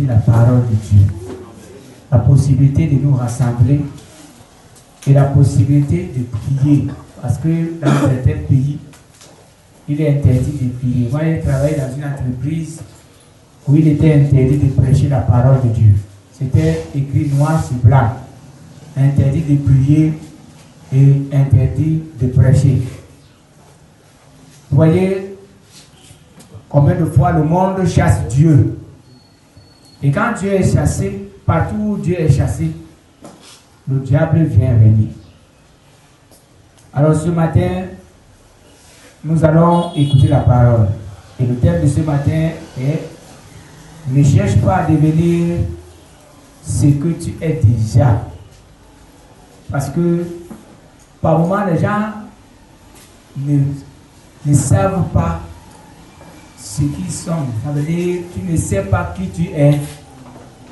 écouter la parole de Dieu. La possibilité de nous rassembler et la possibilité de prier. Parce que dans certains pays, il est interdit de prier. Moi, j'ai travaillé dans une entreprise où il était interdit de prêcher la parole de Dieu. C'était écrit noir sur blanc. Interdit de prier et interdit de prêcher. Vous voyez combien de fois le monde chasse Dieu. Et quand Dieu est chassé, partout où Dieu est chassé, le diable vient venir. Alors ce matin, nous allons écouter la parole. Et le thème de ce matin est « Ne cherche pas à devenir ce que tu es déjà ». Parce que par moments, les gens ne savent pas ce qu'ils sont. Ça veut dire que tu ne sais pas qui tu es,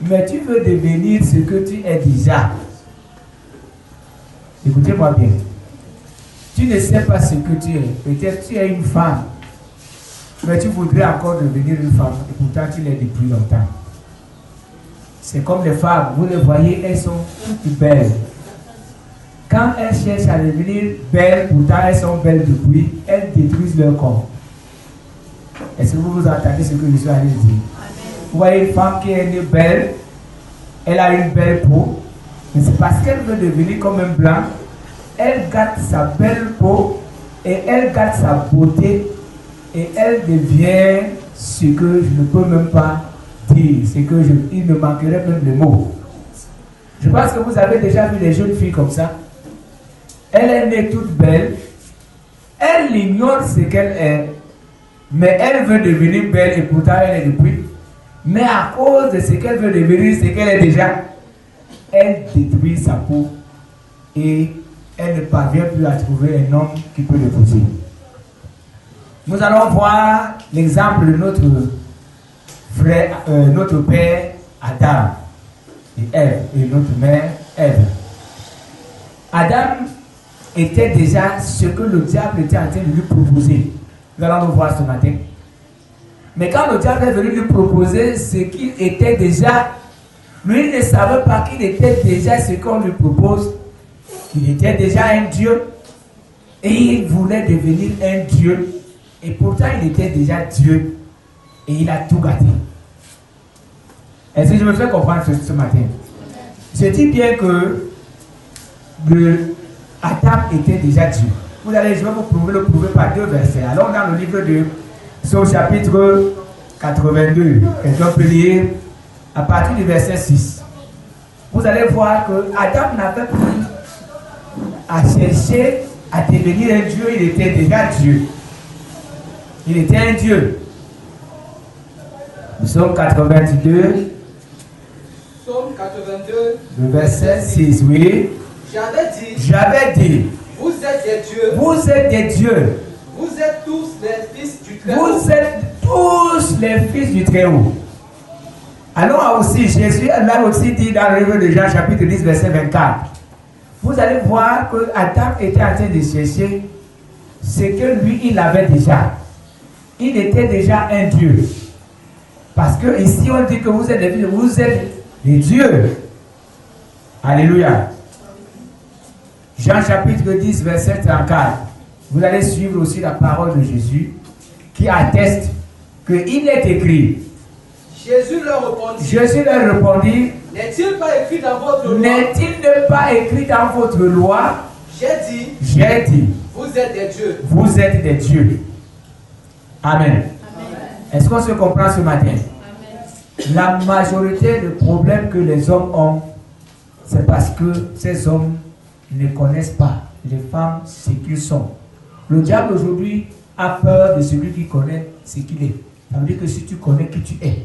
mais tu veux devenir ce que tu es déjà. Écoutez-moi bien. Tu ne sais pas ce que tu es. Peut-être tu es une femme, mais tu voudrais encore devenir une femme. Et pourtant, tu l'es depuis longtemps. C'est comme les femmes. Vous les voyez, elles sont toutes belles. Quand elles cherchent à devenir belles, pourtant elles sont belles depuis, elles détruisent leur corps. Est-ce que vous entendez ce que je suis allé dire? Vous voyez une femme qui est née belle, elle a une belle peau, mais c'est parce qu'elle veut devenir comme un blanc, elle garde sa belle peau et elle garde sa beauté et elle devient ce que je ne peux même pas dire, il me manquerait même le mot. Je pense que vous avez déjà vu des jeunes filles comme ça. Elle est née toute belle, elle ignore ce qu'elle est, mais elle veut devenir belle et pourtant elle est depuis. Mais à cause de ce qu'elle veut devenir, ce qu'elle est déjà, elle détruit sa peau et elle ne parvient plus à trouver un homme qui peut l'épouser. Nous allons voir l'exemple de notre frère, notre père Adam et Ève et notre mère Ève. Adam était déjà ce que le diable était en train de lui proposer. Nous allons le voir ce matin. Mais quand le diable est venu lui proposer ce qu'il était déjà, lui ne savait pas qu'il était déjà ce qu'on lui propose, qu'il était déjà un Dieu, et il voulait devenir un Dieu, et pourtant il était déjà Dieu, et il a tout gâté. Est-ce que je me fais comprendre ce matin? Je dis bien que Adam était déjà Dieu. Je vais vous le prouver par deux versets. Allons dans le livre de Somme chapitre 82. Quelqu'un peut lire à partir du verset 6. Vous allez voir que Adam n'avait plus à chercher à devenir un Dieu, il était déjà Dieu. Il était un Dieu. Somme 82. Somme 82. Le verset 6, oui. J'avais dit. Vous êtes des dieux. Vous êtes des dieux. Vous êtes tous les fils du Très-Haut. Vous êtes tous les fils du Très-Haut. Allons aussi, Jésus l'a aussi dit dans le livre de Jean chapitre 10 verset 24. Vous allez voir que Adam était en train de chercher ce que lui il avait déjà. Il était déjà un Dieu. Parce que ici on dit que vous êtes des dieux. Alléluia. Jean chapitre 10 verset 34. Vous allez suivre aussi la parole de Jésus qui atteste qu'il est écrit. Jésus leur répondit. N'est-il pas écrit dans votre loi? N'est-il pas écrit dans votre loi? J'ai dit. Vous êtes des dieux. Vous êtes des dieux. Amen. Amen. Est-ce qu'on se comprend ce matin? Amen. La majorité des problèmes que les hommes ont, c'est parce que ces hommes ne connaissent pas les femmes ce qu'ils sont. Le diable aujourd'hui a peur de celui qui connaît ce qu'il est. Ça veut dire que si tu connais qui tu es,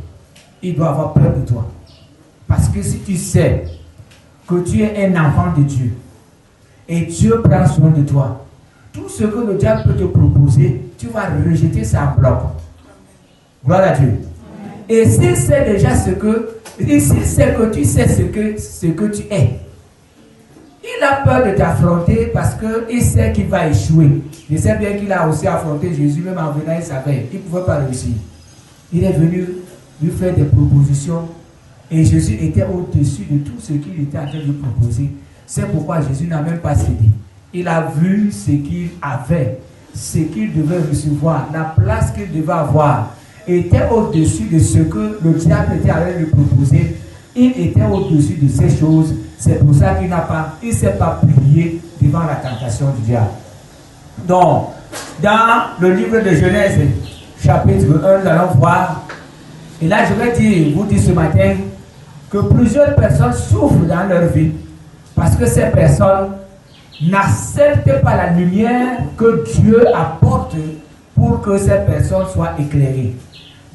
il doit avoir peur de toi. Parce que si tu sais que tu es un enfant de Dieu et Dieu prend soin de toi, tout ce que le diable peut te proposer, tu vas rejeter ça en bloc. Gloire à Dieu. Et s'il sait déjà ce que, s'il sait que tu sais ce que tu es, il a peur de t'affronter parce qu'il sait qu'il va échouer. Je sais bien qu'il a aussi affronté Jésus, même en venant, il savait, il ne pouvait pas réussir. Il est venu lui faire des propositions Et Jésus était au-dessus de tout ce qu'il était en train de lui proposer. C'est pourquoi Jésus n'a même pas cédé. Il a vu ce qu'il avait, ce qu'il devait recevoir, la place qu'il devait avoir. Il était au-dessus de ce que le diable était en train de lui proposer. Il était au-dessus de ces choses. C'est pour ça qu'il ne s'est pas plié devant la tentation du diable. Donc, dans le livre de Genèse, chapitre 1, nous allons voir. Et là, je vais vous dire ce matin que plusieurs personnes souffrent dans leur vie parce que ces personnes n'acceptent pas la lumière que Dieu apporte pour que ces personnes soient éclairées.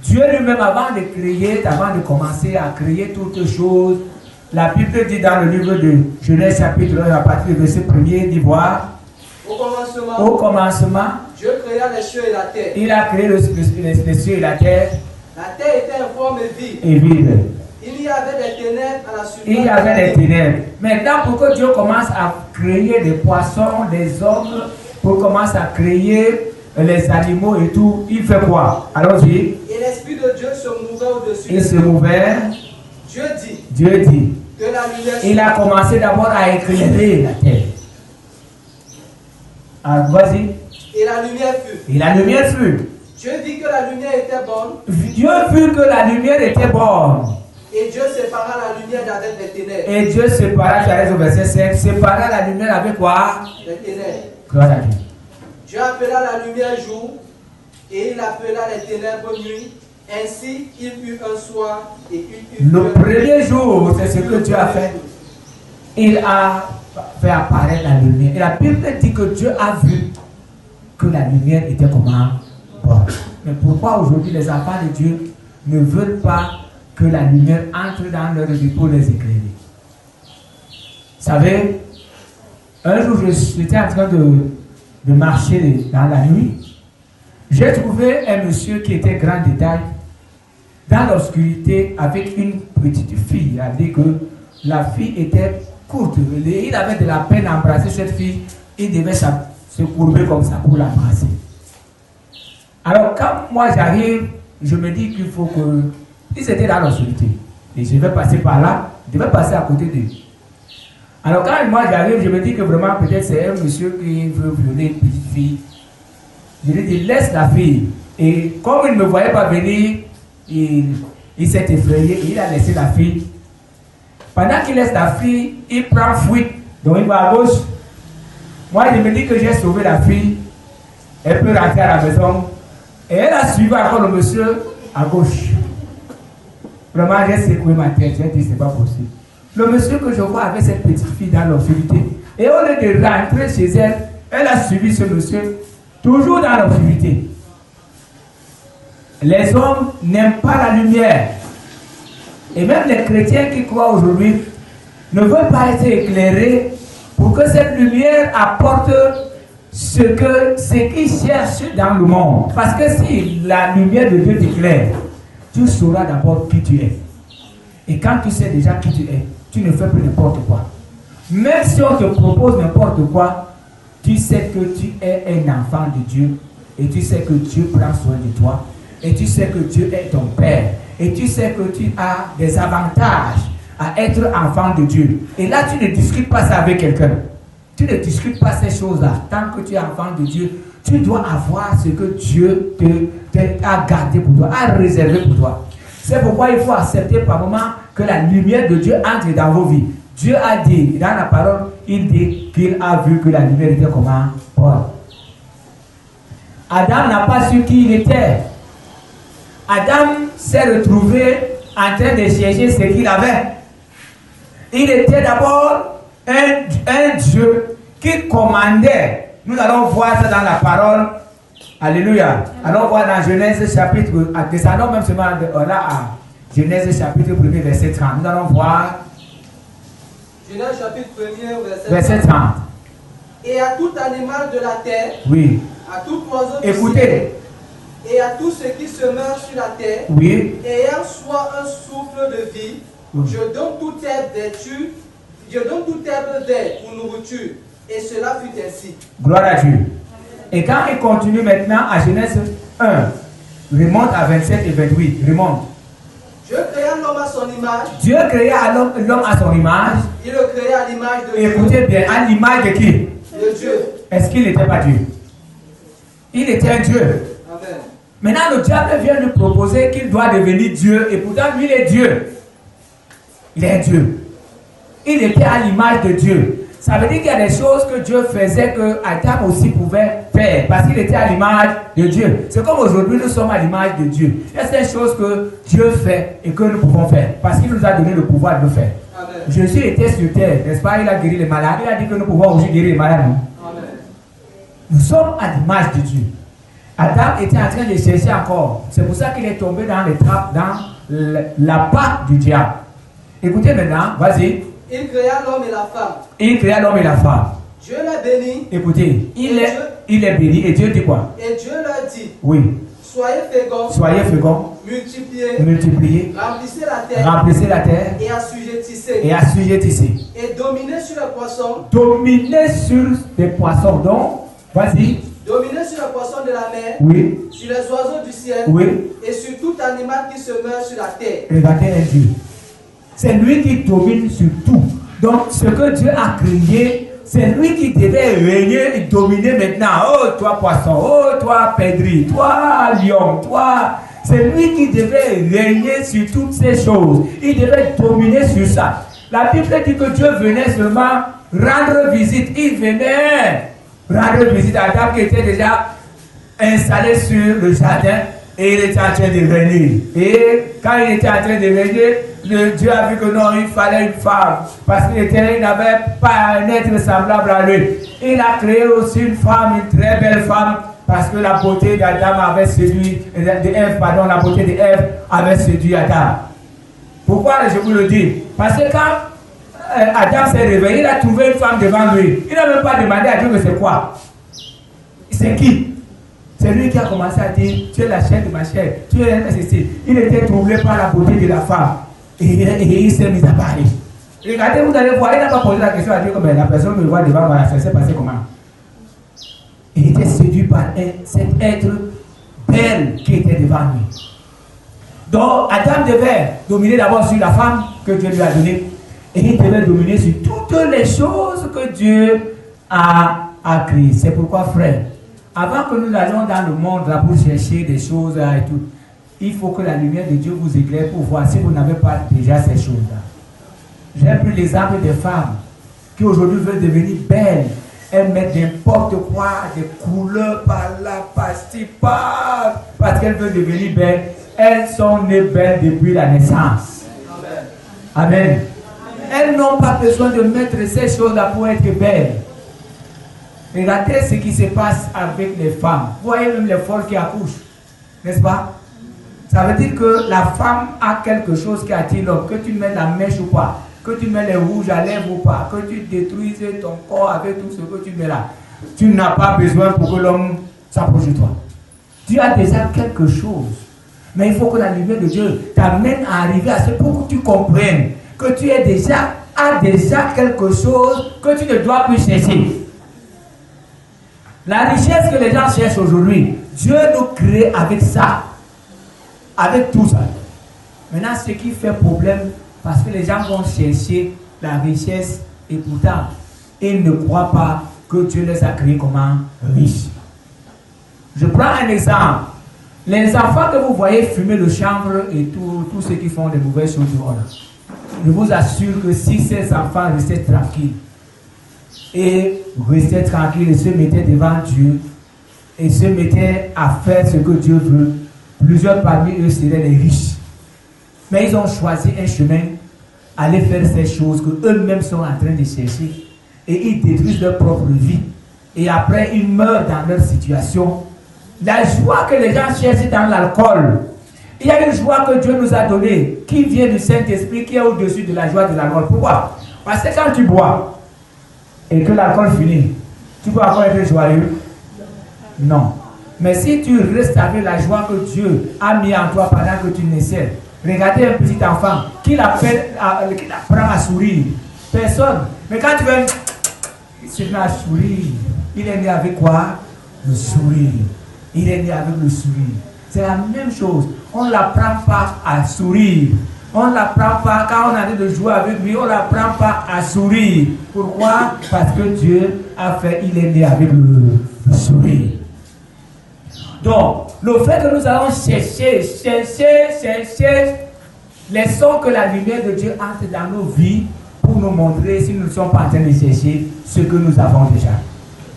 Dieu lui-même, avant de commencer à créer toutes choses, la Bible dit dans le livre de Genèse chapitre 1, à partir du verset 1er, dit voir. Au commencement, Dieu créa les cieux et la terre. Il a créé les cieux et la terre. La terre était informe et vide. Il y avait des ténèbres à la surface. Il y avait des ténèbres. Maintenant, pour que Dieu commence à créer des poissons, des hommes, pour commencer à créer les animaux et tout, il fait quoi? Allons-y. Et l'Esprit de Dieu se mouvait au-dessus. Il se mouvait. Dieu dit. Que la lumière. Il a commencé d'abord à éclairer la terre. Alors, vas-y. Et la lumière fut. Et la lumière fut. Dieu dit que la lumière était bonne. Dieu vit que la lumière était bonne. Et Dieu sépara la lumière d'avec les ténèbres. Et Dieu sépara, tu arrives au verset 5, sépara la lumière avec quoi? Les ténèbres. Gloire à Dieu. Dieu appela la lumière jour et il appela les ténèbres nuit. Ainsi, il eut un soir et il eut le premier jour, c'est ce que Dieu a fait. Il a fait apparaître la lumière. Et la Bible dit que Dieu a vu que la lumière était comment? Bonne. Mais pourquoi aujourd'hui les enfants de Dieu ne veulent pas que la lumière entre dans leur vie pour les éclairer? Vous savez, un jour j'étais en train de marcher dans la nuit. J'ai trouvé un monsieur qui était grand détail dans l'obscurité avec une petite fille. Il a dit que la fille était courte. Il avait de la peine à embrasser cette fille. Il devait se courber comme ça pour l'embrasser. Alors quand moi j'arrive, je me dis qu'il faut que... Ils étaient dans l'obscurité. Et je vais passer par là. Je vais passer à côté d'eux. Alors quand moi j'arrive, je me dis que vraiment peut-être c'est un monsieur qui veut violer une petite fille. Je lui dis laisse la fille. Et comme il ne me voyait pas venir, il s'est effrayé et il a laissé la fille. Pendant qu'il laisse la fille, il prend fuite. Donc il va à gauche. Moi je me dis que j'ai sauvé la fille. Elle peut rentrer à la maison. Et elle a suivi encore le monsieur à gauche. Vraiment j'ai secoué ma tête. J'ai dit c'est pas possible. Le monsieur que je vois avec cette petite fille dans l'obscurité. Et au lieu de rentrer chez elle, elle a suivi ce monsieur, toujours dans l'obscurité. Les hommes n'aiment pas la lumière. Et même les chrétiens qui croient aujourd'hui ne veulent pas être éclairés pour que cette lumière apporte ce qu'ils cherchent dans le monde. Parce que si la lumière de Dieu t'éclaire, tu sauras d'abord qui tu es. Et quand tu sais déjà qui tu es, tu ne fais plus n'importe quoi. Même si on te propose n'importe quoi, tu sais que tu es un enfant de Dieu. Et tu sais que Dieu prend soin de toi. Et tu sais que Dieu est ton Père. Et tu sais que tu as des avantages à être enfant de Dieu. Et là, tu ne discutes pas ça avec quelqu'un. Tu ne discutes pas ces choses-là. Tant que tu es enfant de Dieu, tu dois avoir ce que Dieu a gardé pour toi, a réservé pour toi. C'est pourquoi il faut accepter par moment que la lumière de Dieu entre dans vos vies. Dieu a dit, dans la parole, il dit qu'il a vu que la lumière était comment? Bonne. Adam n'a pas su qui il était. Adam s'est retrouvé en train de chercher ce qu'il avait. Il était d'abord un Dieu qui commandait. Nous allons voir ça dans la parole. Alléluia. Allons voir dans Genèse chapitre, descendons même seulement là à Genèse chapitre 1er verset 30. Nous allons voir. Genèse chapitre 1er verset 30. Et à tout animal de la terre. Oui. À tout oiseau. Écoutez. Et à tout ce qui se meurt sur la terre. Oui. Ayant soit un souffle de vie. Oui. Je donne toute herbe d'herbe pour nourriture. Et cela fut ainsi. Gloire à Dieu. Et quand il continue maintenant à Genèse 1, remonte à 27 et 28. Remonte. Je créa l'homme à son image. Dieu créa l'homme à son image. Il le créait à l'image de Dieu. Écoutez bien, à l'image de qui? De Dieu. Est-ce qu'il n'était pas Dieu? Il était un Dieu. Amen. Maintenant, le diable vient lui proposer qu'il doit devenir Dieu. Et pourtant, lui, il est Dieu. Il est Dieu. Il était à l'image de Dieu. Ça veut dire qu'il y a des choses que Dieu faisait que Adam aussi pouvait faire. Parce qu'il était à l'image de Dieu. C'est comme aujourd'hui, nous sommes à l'image de Dieu. Il y a des choses que Dieu fait et que nous pouvons faire. Parce qu'il nous a donné le pouvoir de le faire. Amen. Jésus était sur terre, n'est-ce pas? Il a guéri les malades. Il a dit que nous pouvons aussi guérir les malades. Non? Amen. Nous sommes à l'image de Dieu. Adam était en train de chercher encore. C'est pour ça qu'il est tombé dans les trappes, dans la patte du diable. Écoutez maintenant, vas-y. Il créa l'homme et la femme. Il créa l'homme et la femme. Dieu l'a béni. Écoutez, il est béni. Et Dieu dit quoi? Et Dieu leur dit, Oui. soyez féconds, Soyez féconds, multipliez, multipliez, remplissez la terre remplissez la terre et assujettissez. et assujettissez. Et dominez sur les poissons. Dominez sur les poissons. Donc, vas-y. Dominez sur les poissons de la mer. Oui. Sur les oiseaux du ciel. Oui. Et sur tout animal qui se meurt sur la terre. Regardez un Dieu. C'est lui qui domine sur tout. Donc, ce que Dieu a créé, c'est lui qui devait régner et dominer maintenant. Oh, toi poisson, oh, toi perdrix, toi lion, toi. C'est lui qui devait régner sur toutes ces choses. Il devait dominer sur ça. La Bible dit que Dieu venait seulement rendre visite. Il venait rendre visite à Adam qui était déjà installé sur le jardin et il était en train de régner. Et quand il était en train de régner, Dieu a vu que non, il fallait une femme parce qu'il n'avait pas un être semblable à lui. Il a créé aussi une femme, une très belle femme, parce que la beauté d'Adam avait séduit, la beauté d'Ève avait séduit Adam. Pourquoi je vous le dis? Parce que quand Adam s'est réveillé, il a trouvé une femme devant lui. Il n'a même pas demandé à Dieu que c'est quoi. C'est qui? C'est lui qui a commencé à dire, tu es la chair de ma chair, tu es ceci. Il était troublé par la beauté de la femme. Et il s'est mis à parler. Regardez, vous allez voir, il n'a pas posé la question à Dieu comme la personne me voit devant moi, ça s'est passé comment? Il était séduit par cet être belle qui était devant lui. Donc, Adam devait dominer d'abord sur la femme que Dieu lui a donnée. Et il devait dominer sur toutes les choses que Dieu a créées. C'est pourquoi, frère, avant que nous allions dans le monde là pour chercher des choses et tout, il faut que la lumière de Dieu vous éclaire pour voir si vous n'avez pas déjà ces choses-là. J'ai pris l'exemple des femmes qui aujourd'hui veulent devenir belles. Elles mettent n'importe quoi, des couleurs par là, par-ci, parce qu'elles veulent devenir belles. Elles sont nées belles depuis la naissance. Amen. Amen. Elles n'ont pas besoin de mettre ces choses-là pour être belles. Regardez ce qui se passe avec les femmes. Vous voyez même les folles qui accouchent. N'est-ce pas? Ça veut dire que la femme a quelque chose qui attire l'homme. Que tu mets la mèche ou pas. Que tu mets les rouges à lèvres ou pas. Que tu détruises ton corps avec tout ce que tu mets là. Tu n'as pas besoin pour que l'homme s'approche de toi. Tu as déjà quelque chose. Mais il faut que la lumière de Dieu t'amène à arriver à ce point que tu comprennes que tu as déjà quelque chose que tu ne dois plus chercher. La richesse que les gens cherchent aujourd'hui, Dieu nous crée avec ça. Avec tout ça. Maintenant, ce qui fait problème, parce que les gens vont chercher la richesse et pourtant, ils ne croient pas que Dieu les a créés comme riches. Je prends un exemple. Les enfants que vous voyez fumer le chanvre et tous ceux qui font des mauvaises choses dehors, je vous assure que si ces enfants restaient tranquilles et restaient tranquilles et se mettaient devant Dieu et se mettaient à faire ce que Dieu veut, plusieurs parmi eux seraient les riches. Mais ils ont choisi un chemin, aller faire ces choses que eux-mêmes sont en train de chercher et ils détruisent leur propre vie. Et après, ils meurent dans leur situation. La joie que les gens cherchent dans l'alcool, il y a une joie que Dieu nous a donnée, qui vient du Saint-Esprit, qui est au-dessus de la joie de l'alcool. Pourquoi? Parce que quand tu bois et que l'alcool finit, tu peux encore être joyeux? Non. Mais si tu restes avec la joie que Dieu a mis en toi pendant que tu naissais, regardez un petit enfant qui apprend à sourire. Personne. Mais quand tu veux, il se met à sourire. Il est né avec quoi? Le sourire. Il est né avec le sourire. C'est la même chose. On ne l'apprend pas à sourire. On n'apprend pas, quand on a envie de jouer avec lui, on n'apprend pas à sourire. Pourquoi? Parce que Dieu a fait, il est né avec le sourire. Donc, le fait que nous allons chercher, laissons que la lumière de Dieu entre dans nos vies pour nous montrer si nous ne sommes pas en train de chercher ce que nous avons déjà.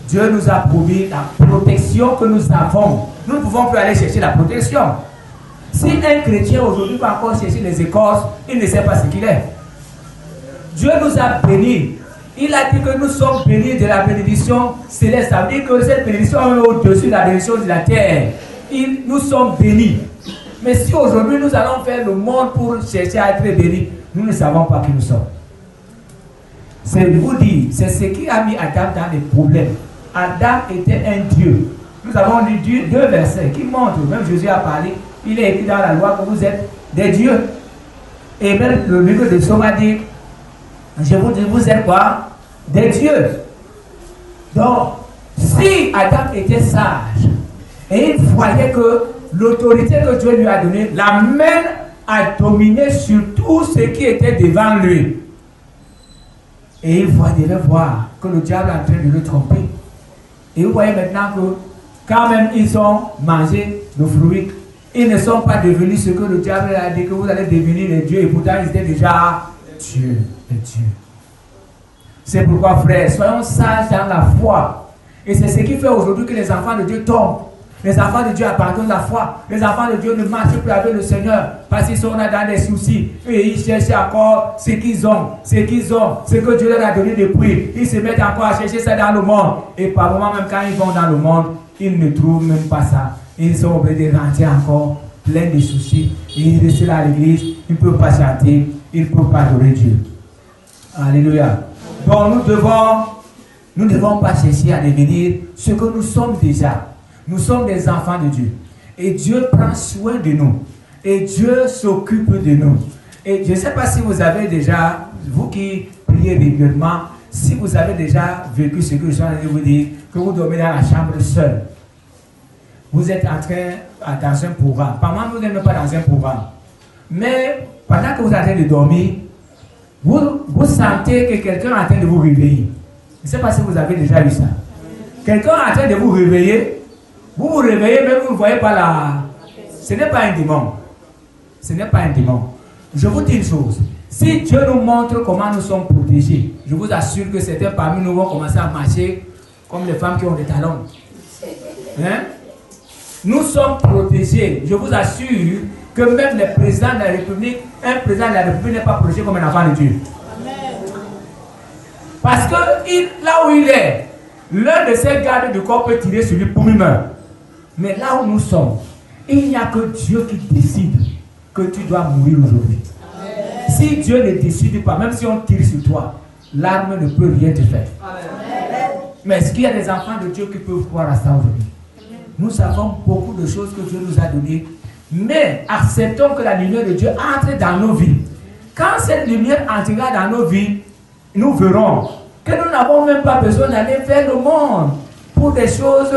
Dieu nous a promis la protection que nous avons. Nous ne pouvons plus aller chercher la protection. Si un chrétien aujourd'hui va encore chercher les écorces, il ne sait pas ce qu'il est. Dieu nous a bénis. Il a dit que nous sommes bénis de la bénédiction céleste. Ça veut dire que cette bénédiction est au-dessus de la bénédiction de la terre. Nous sommes bénis. Mais si aujourd'hui nous allons faire le monde pour chercher à être bénis, nous ne savons pas qui nous sommes. C'est vous dire, c'est ce qui a mis Adam dans les problèmes. Adam était un Dieu. Nous avons lu deux versets qui montrent, même Jésus a parlé, il est écrit dans la loi que vous êtes des dieux. Et même le livre de Somme a dit, je vous dis, vous êtes quoi? Des dieux. Donc, si Adam était sage, et il voyait que l'autorité que Dieu lui a donnée l'amène à dominer sur tout ce qui était devant lui. Et il devait voir que le diable est en train de le tromper. Et vous voyez maintenant que quand même ils ont mangé le fruit, ils ne sont pas devenus ce que le diable a dit que vous allez devenir les dieux. Et pourtant ils étaient déjà Dieu et Dieu. C'est pourquoi frères, soyons sages dans la foi. Et c'est ce qui fait aujourd'hui que les enfants de Dieu tombent. Les enfants de Dieu abandonnent la foi. Les enfants de Dieu ne marchent plus avec le Seigneur parce qu'ils sont là dans des soucis. Et ils cherchent encore ce qu'ils ont, ce que Dieu leur a donné depuis. Ils se mettent encore à chercher ça dans le monde. Et par moments, même quand ils vont dans le monde, ils ne trouvent même pas ça. Ils sont obligés de rentrer encore plein de soucis. Et ils restent là à l'église. Ils ne peuvent pas chanter. Ils ne peuvent pas adorer Dieu. Alléluia. Donc nous ne devons pas chercher à devenir ce que nous sommes déjà. Nous sommes des enfants de Dieu. Et Dieu prend soin de nous. Et Dieu s'occupe de nous. Et je ne sais pas si vous avez déjà, vous qui priez régulièrement, si vous avez déjà vécu ce que je suis en train de vous dire, que vous dormez dans la chambre seul. Vous êtes en train, dans un programme. Par moment, vous n'êtes même pas dans un programme. Mais pendant que vous êtes en train de dormir, vous sentez que quelqu'un est en train de vous réveiller. Je ne sais pas si vous avez déjà vu ça. Quelqu'un est en train de vous réveiller. Vous vous réveillez, mais vous ne voyez pas la... Ce n'est pas un démon. Ce n'est pas un démon. Je vous dis une chose. Si Dieu nous montre comment nous sommes protégés, je vous assure que certains parmi nous vont commencer à marcher comme les femmes qui ont des talons. Hein? Nous sommes protégés. Je vous assure que même les présidents de la République, un président de la République n'est pas protégé comme un enfant de Dieu. Parce que là où il est, l'un de ses gardes du corps peut tirer sur lui pour lui meurt. Mais là où nous sommes, il n'y a que Dieu qui décide que tu dois mourir aujourd'hui. Si Dieu ne décide pas, même si on tire sur toi, l'arme ne peut rien te faire. Mais est-ce qu'il y a des enfants de Dieu qui peuvent croire à ça aujourd'hui? Nous avons beaucoup de choses que Dieu nous a données, mais acceptons que la lumière de Dieu entre dans nos vies. Quand cette lumière entrera dans nos vies, nous verrons que nous n'avons même pas besoin d'aller vers le monde pour des choses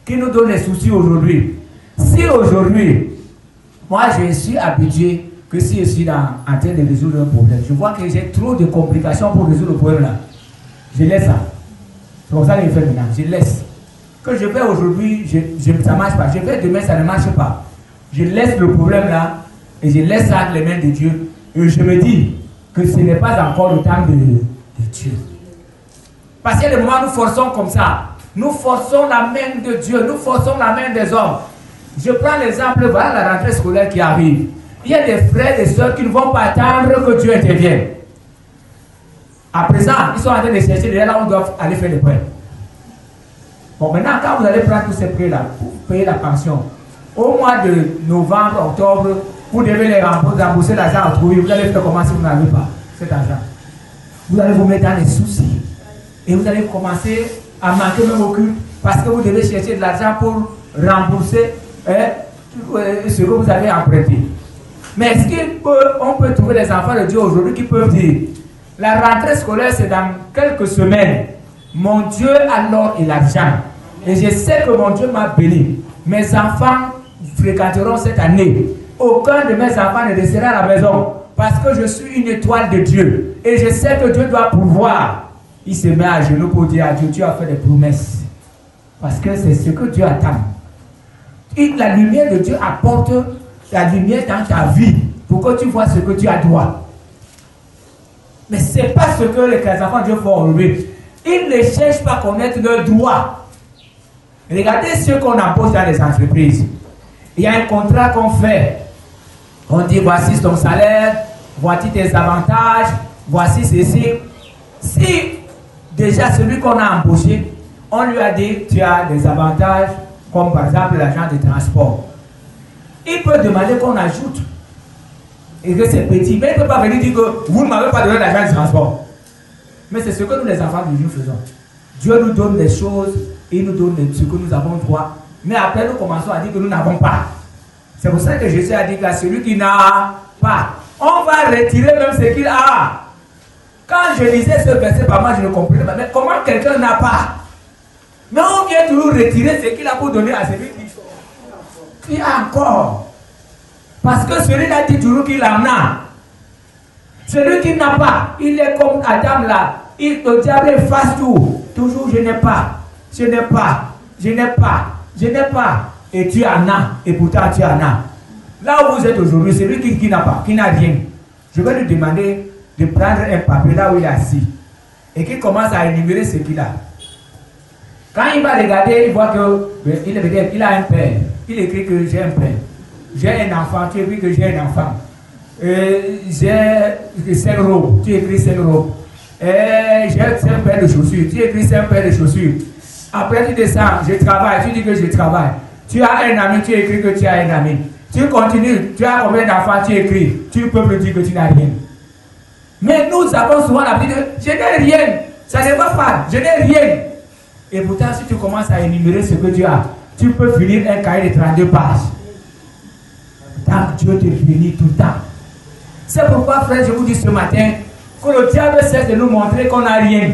qui nous donnent des soucis aujourd'hui. Si aujourd'hui, moi je suis habitué que si je suis en train de résoudre un problème, je vois que j'ai trop de complications pour résoudre le problème là, je laisse ça. C'est comme ça que je fais maintenant, je laisse. Que je fais aujourd'hui, ça ne marche pas. Je fais demain, ça ne marche pas. Je laisse le problème là et je laisse ça entre les mains de Dieu. Et je me dis que ce n'est pas encore le temps de Dieu. Parce qu'il y a des moments où nous forçons comme ça. Nous forçons la main de Dieu, nous forçons la main des hommes. Je prends l'exemple, voilà la rentrée scolaire qui arrive. Il y a des frères et des sœurs qui ne vont pas attendre que Dieu intervienne. À présent, ils sont en train de chercher là où on doit aller faire les prêts. Bon, maintenant, quand vous allez prendre tous ces prêts-là, pour payer la pension, au mois de novembre, octobre, vous devez les rembourser l'argent à trouver. Vous allez faire comment si vous n'avez pas cet argent? Vous allez vous mettre dans les soucis. Et vous allez commencer à manquer même au culte parce que vous devez chercher de l'argent pour rembourser ce que vous avez emprunté. Mais est-ce qu'on peut trouver des enfants de Dieu aujourd'hui qui peuvent dire la rentrée scolaire c'est dans quelques semaines. Mon Dieu a l'or et l'argent. Et je sais que mon Dieu m'a béni. Mes enfants fréquenteront cette année. Aucun de mes enfants ne restera à la maison. parce que je suis une étoile de Dieu et je sais que Dieu doit pourvoir. Il se met à genoux pour dire à Dieu, tu as fait des promesses. Parce que c'est ce que Dieu attend. Et la lumière de Dieu apporte la lumière dans ta vie pour que tu vois ce que tu as droit. Mais ce n'est pas ce que les enfants de Dieu font aujourd'hui. Ils ne cherchent pas à connaître leurs droits. Regardez ceux qu'on embauche dans les entreprises. Il y a un contrat qu'on fait. On dit voici ton salaire, voici tes avantages, voici ceci. Si déjà celui qu'on a embauché, on lui a dit tu as des avantages, comme par exemple l'argent de transport. Il peut demander qu'on ajoute. Et que c'est petit, mais il ne peut pas venir dire que vous ne m'avez pas donné l'argent de transport. Mais c'est ce que nous les enfants de Dieu faisons. Dieu nous donne des choses, il nous donne ce que nous avons droit. Mais après nous commençons à dire que nous n'avons pas. C'est pour ça que Jésus a dit qu'à celui qui n'a pas, on va retirer même ce qu'il a. Quand je lisais ce verset, par moi je ne comprenais pas. Mais comment quelqu'un n'a pas? Mais on vient toujours retirer ce qu'il a pour donner à celui qui a encore. Parce que celui-là dit toujours qu'il en a. Celui qui n'a pas, il est comme Adam là. Le diable efface tout. Toujours je n'ai pas, je n'ai pas, je n'ai pas, je n'ai pas. Et tu en as, et pourtant tu en as. Là où vous êtes aujourd'hui, celui qui n'a pas, qui n'a rien. Je vais lui demander de prendre un papier là où il est assis. Et qu'il commence à énumérer ce qu'il a. Quand il va regarder, il voit qu'il a un père. Il écrit que j'ai un père. J'ai un enfant, tu écris que j'ai un enfant. J'ai 5 robes, tu écris 5 robes. J'ai 5 paires de chaussures, tu écris 5 paires de chaussures. Après tu descends, je travaille, tu dis que je travaille. Tu as un ami, tu écris que tu as un ami. Tu continues, tu as combien d'enfants, tu écris. Tu peux me dire que tu n'as rien. Mais nous avons souvent l'habitude de je n'ai rien, ça ne va pas, je n'ai rien. Et pourtant, si tu commences à énumérer ce que tu as, tu peux finir un cahier de 32 pages. Tant que Dieu te bénit tout le temps. C'est pourquoi, frère, je vous dis ce matin que le diable cesse de nous montrer qu'on n'a rien.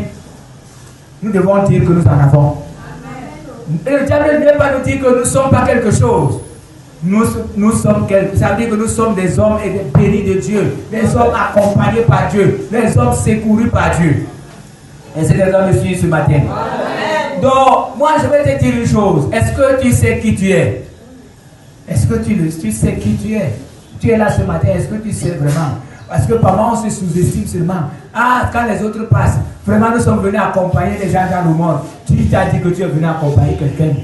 Nous devons dire que nous en avons. Et le diable ne vient pas nous dire que nous ne sommes pas quelque chose. Nous sommes quelque, ça veut dire que nous sommes des hommes et des bénis de Dieu, des hommes accompagnés par Dieu, des hommes secourus par Dieu. Et c'est les hommes me suivent ce matin. Amen. Donc, moi je vais te dire une chose. Est-ce que tu sais qui tu es? Est-ce que tu sais qui tu es? Tu es là ce matin, est-ce que tu sais vraiment? Parce que par moment on se sous-estime seulement. Ah, quand les autres passent, vraiment nous sommes venus accompagner les gens dans le monde. Tu t'as dit que tu es venu accompagner quelqu'un.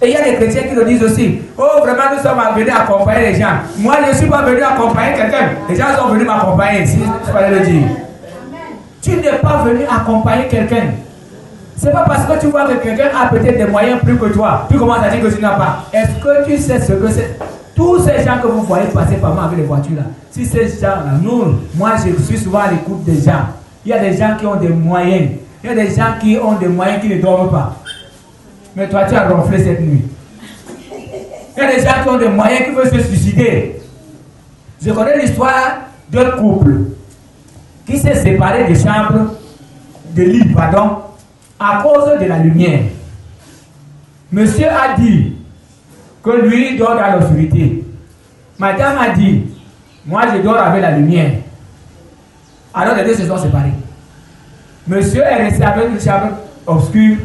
Et il y a des chrétiens qui le disent aussi. Oh, vraiment nous sommes venus accompagner les gens. Moi je ne suis pas venu accompagner quelqu'un. Les gens sont venus m'accompagner, si il fallait le dire. Tu n'es pas venu accompagner quelqu'un. Ce n'est pas parce que tu vois que quelqu'un a peut-être des moyens plus que toi. Tu commences à dire que tu n'as pas. Est-ce que tu sais ce que c'est? Tous ces gens que vous voyez passer par moi avec les voitures là, si ces gens-là, moi je suis souvent à l'écoute des gens. Il y a des gens qui ont des moyens. Il y a des gens qui ont des moyens qui ne dorment pas. Mais toi tu as ronflé cette nuit. Il y a des gens qui ont des moyens qui veulent se suicider. Je connais l'histoire d'un couple qui s'est séparé de lit, à cause de la lumière. Monsieur a dit que lui il dort dans l'obscurité. Madame a dit, moi je dors avec la lumière. Alors les deux se sont séparés. Monsieur est resté avec une chambre obscure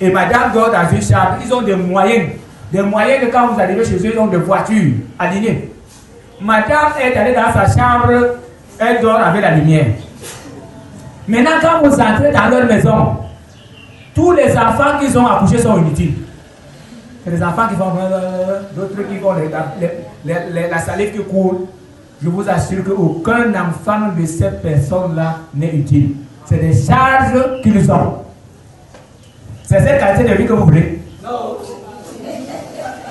et madame dort dans une chambre. Ils ont des moyens que quand vous arrivez chez eux, ils ont des voitures alignées. Madame est allée dans sa chambre, elle dort avec la lumière. Maintenant, quand vous entrez dans leur maison, tous les enfants qu'ils ont accouchés sont inutiles. C'est les enfants qui font d'autres qui font la salive qui coule. Je vous assure qu'aucun enfant de ces personnes-là n'est utile. C'est des charges qu'ils ont. C'est cette qualité de vie que vous voulez. Non.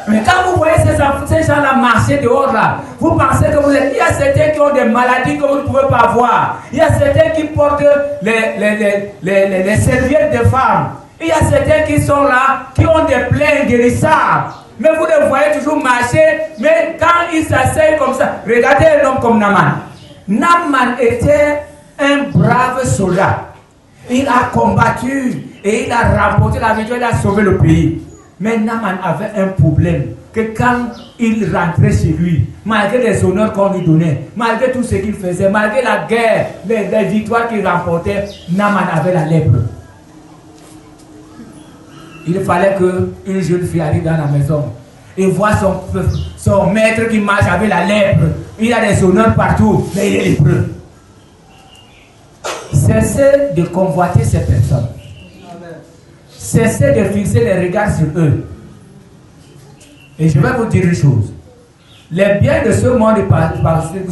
Mais quand vous voyez ces gens-là marcher dehors là, vous pensez que vous êtes. Il y a certains qui ont des maladies que vous ne pouvez pas voir. Il y a certains qui portent les serviettes de femmes. Il y a certains qui sont là, qui ont des plaies guérissables. Mais vous les voyez toujours marcher. Mais quand ils s'asseyent comme ça, regardez un homme comme Naaman. Naaman était un brave soldat. Il a combattu et il a remporté la victoire, il a sauvé le pays. Mais Naaman avait un problème, que quand il rentrait chez lui, malgré les honneurs qu'on lui donnait, malgré tout ce qu'il faisait, malgré la guerre, les victoires qu'il remportait, Naaman avait la lèpre. Il fallait qu'une jeune fille arrive dans la maison et voit son maître qui marche avec la lèpre. Il a des honneurs partout, mais il est lépreux. Cessez de convoiter ces personnes. Cessez de fixer les regards sur eux. Et je vais vous dire une chose. Les biens de ce monde,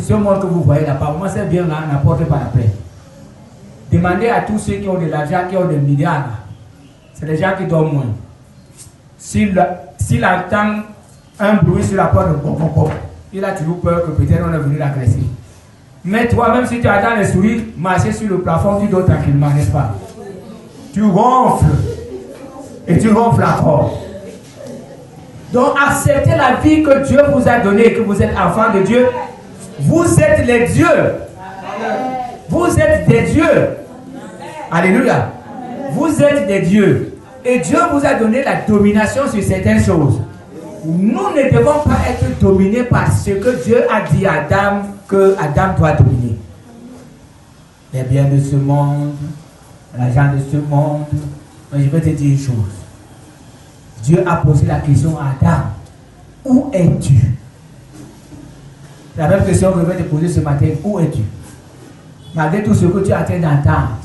ce monde que vous voyez là, par moment, ces biens-là n'apportent pas la paix. Demandez à tous ceux qui ont de l'argent, qui ont des milliards. C'est les gens qui dorment moins. S'il entend un bruit sur la porte, il a toujours peur que peut-être on est venu l'agresser. Mais toi, même si tu attends les souris, marcher sur le plafond, tu dors tranquillement, n'est-ce pas? Tu ronfles. Et tu ronfles encore. Donc acceptez la vie que Dieu vous a donnée, que vous êtes enfant de Dieu. Vous êtes les dieux. Vous êtes des dieux. Alléluia. Vous êtes des dieux. Et Dieu vous a donné la domination sur certaines choses. Nous ne devons pas être dominés par ce que Dieu a dit à Adam, que Adam doit dominer. Les biens de ce monde, l'argent de ce monde. Mais je vais te dire une chose. Dieu a posé la question à Adam. Où es-tu? La même question que je vais te poser ce matin. Où es-tu? Malgré tout ce que tu es en train d'entendre,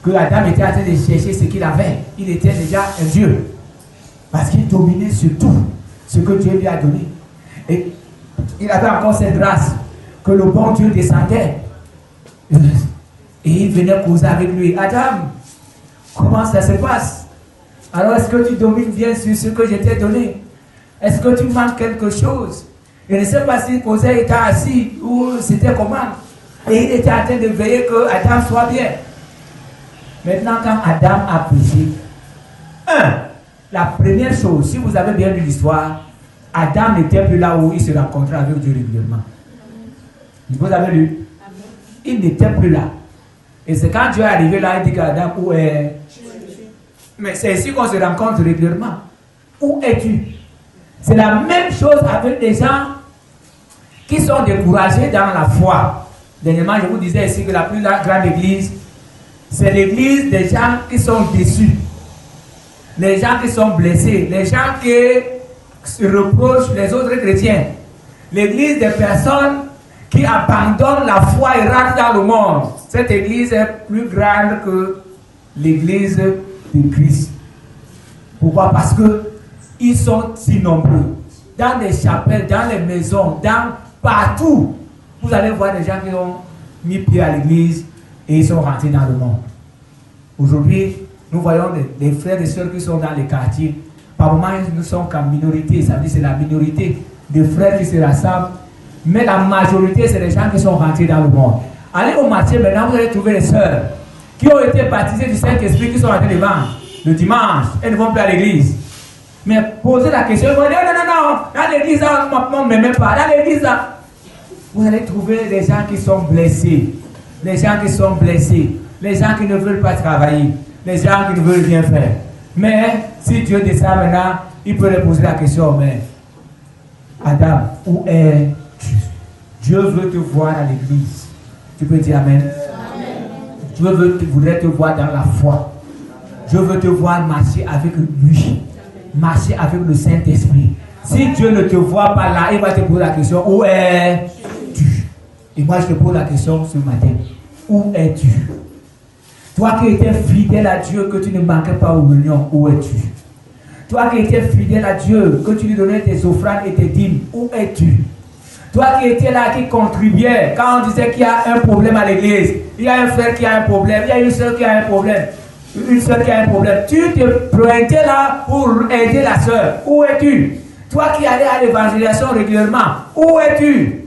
que Adam était en train de chercher ce qu'il avait, il était déjà un Dieu. Parce qu'il dominait sur tout ce que Dieu lui a donné. Et il avait encore cette grâce que le bon Dieu descendait. Et il venait causer avec lui. Adam, comment ça se passe? Alors est-ce que tu domines bien sur ce que je t'ai donné? Est-ce que tu manques quelque chose? Je ne sais pas si Osée était assis ou c'était comment. Et il était en train de veiller que Adam soit bien. Maintenant, quand Adam a péché, la première chose, si vous avez bien lu l'histoire, Adam n'était plus là où il se rencontrait avec Dieu régulièrement. Vous avez lu? Il n'était plus là. Et c'est quand Dieu est arrivé là, il dit à Adam, où est... Mais c'est ici qu'on se rencontre régulièrement. Où es-tu? C'est la même chose avec des gens qui sont découragés dans la foi. Dernièrement, je vous disais ici que la plus grande église, c'est l'église des gens qui sont déçus. Les gens qui sont blessés. Les gens qui se reprochent les autres chrétiens. L'église des personnes qui abandonnent la foi et rentrent dans le monde. Cette église est plus grande que l'église de Christ. Pourquoi? Parce que ils sont si nombreux. Dans des chapelles, dans les maisons, partout. Vous allez voir des gens qui ont mis pied à l'église et ils sont rentrés dans le monde. Aujourd'hui, nous voyons des frères et sœurs qui sont dans les quartiers. Par moments, nous sommes qu'en minorité. Ça veut dire que c'est la minorité de frères qui se rassemblent. Mais la majorité, c'est les gens qui sont rentrés dans le monde. Allez au marché maintenant, vous allez trouver les sœurs qui ont été baptisées du Saint-Esprit, qui sont rentrées les vendre le dimanche. Elles ne vont plus à l'église. Mais posez la question, ils vont dire non, dans l'église, on ne me met pas. Dans l'église, vous allez trouver des gens qui sont blessés. Les gens qui sont blessés. Les gens qui ne veulent pas travailler. Les gens qui ne veulent rien faire. Mais si Dieu descend maintenant, il peut leur poser la question, mais Adam, où es-tu? Dieu veut te voir à l'église. Tu peux dire Amen. Dieu voudrait te voir dans la foi. Dieu veut te voir marcher avec lui. Marcher avec le Saint-Esprit. Si Dieu ne te voit pas là, il va te poser la question, où es-tu? Et moi je te pose la question ce matin. Où es-tu? Toi qui étais fidèle à Dieu, que tu ne manquais pas aux réunions, où es-tu? Toi qui étais fidèle à Dieu, que tu lui donnais tes offrandes et tes dîmes, où es-tu? Toi qui étais là, qui contribuais, quand on disait qu'il y a un problème à l'église, il y a un frère qui a un problème, il y a une soeur qui a un problème, une soeur qui a un problème, tu te pointais là pour aider la soeur, où es-tu? Toi qui allais à l'évangélisation régulièrement, où es-tu?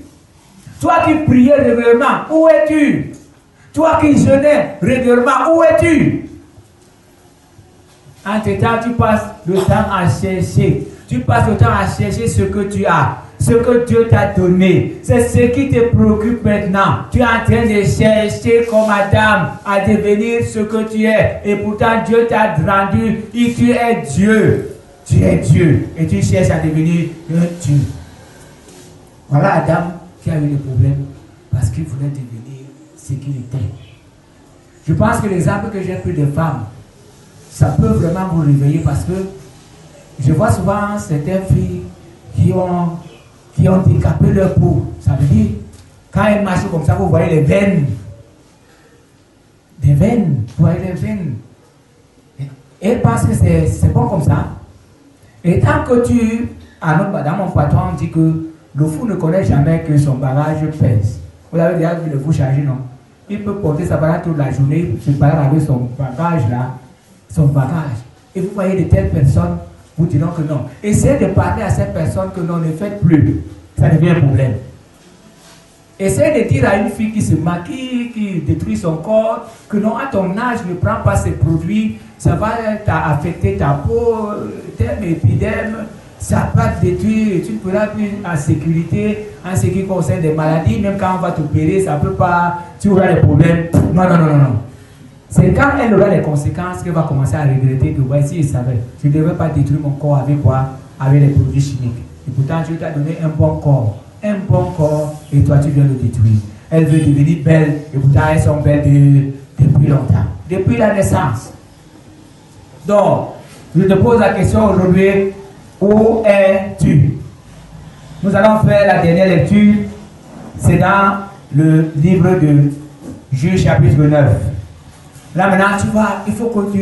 Toi qui priais régulièrement, où es-tu? Toi qui jeûnais régulièrement, où es-tu? Entre-temps, tu passes le temps à chercher. Tu passes le temps à chercher ce que tu as, ce que Dieu t'a donné. C'est ce qui te préoccupe maintenant. Tu es en train de chercher comme Adam à devenir ce que tu es. Et pourtant, Dieu t'a rendu et tu es Dieu. tu es Dieu et tu cherches à devenir un Dieu. Voilà Adam qui a eu des problèmes parce qu'il voulait devenir ce qu'il était. Je pense que l'exemple que j'ai pris des femmes, ça peut vraiment vous réveiller parce que je vois souvent certaines filles qui ont décapé leur peau. Ça veut dire, quand elles marchent comme ça, vous voyez les veines. Des veines, vous voyez les veines. Et elles pensent que c'est bon comme ça. Et tant que dans mon patron, on dit que le fou ne connaît jamais que son bagage pèse. Vous avez déjà vu le fou chargé, non? Il peut porter sa bagage toute la journée, se parler avec son bagage là, son bagage. Et vous voyez de telles personnes, vous diront que non. Essayez de parler à ces personnes que non, ne faites plus. Ça devient un problème. Essayez de dire à une fille qui se maquille, qui détruit son corps, que non, à ton âge, ne prends pas ces produits, ça va affecter ta peau, thème, épidème, ça va te détruire, tu ne pourras plus en sécurité, en ce qui concerne des maladies, même quand on va t'opérer, ça ne peut pas, tu auras des problèmes. Non. C'est quand elle aura les conséquences qu'elle va commencer à regretter que voici, je savais, je ne devais pas détruire mon corps avec quoi? Avec les produits chimiques. Et pourtant, Dieu t'a donné un bon corps, et toi tu viens le détruire. Elle veut devenir belle, et pourtant elles sont belles depuis longtemps, depuis la naissance. Donc, je te pose la question aujourd'hui, où es-tu? Nous allons faire la dernière lecture, c'est dans le livre de Juge chapitre 9. Là maintenant, tu vois, il faut que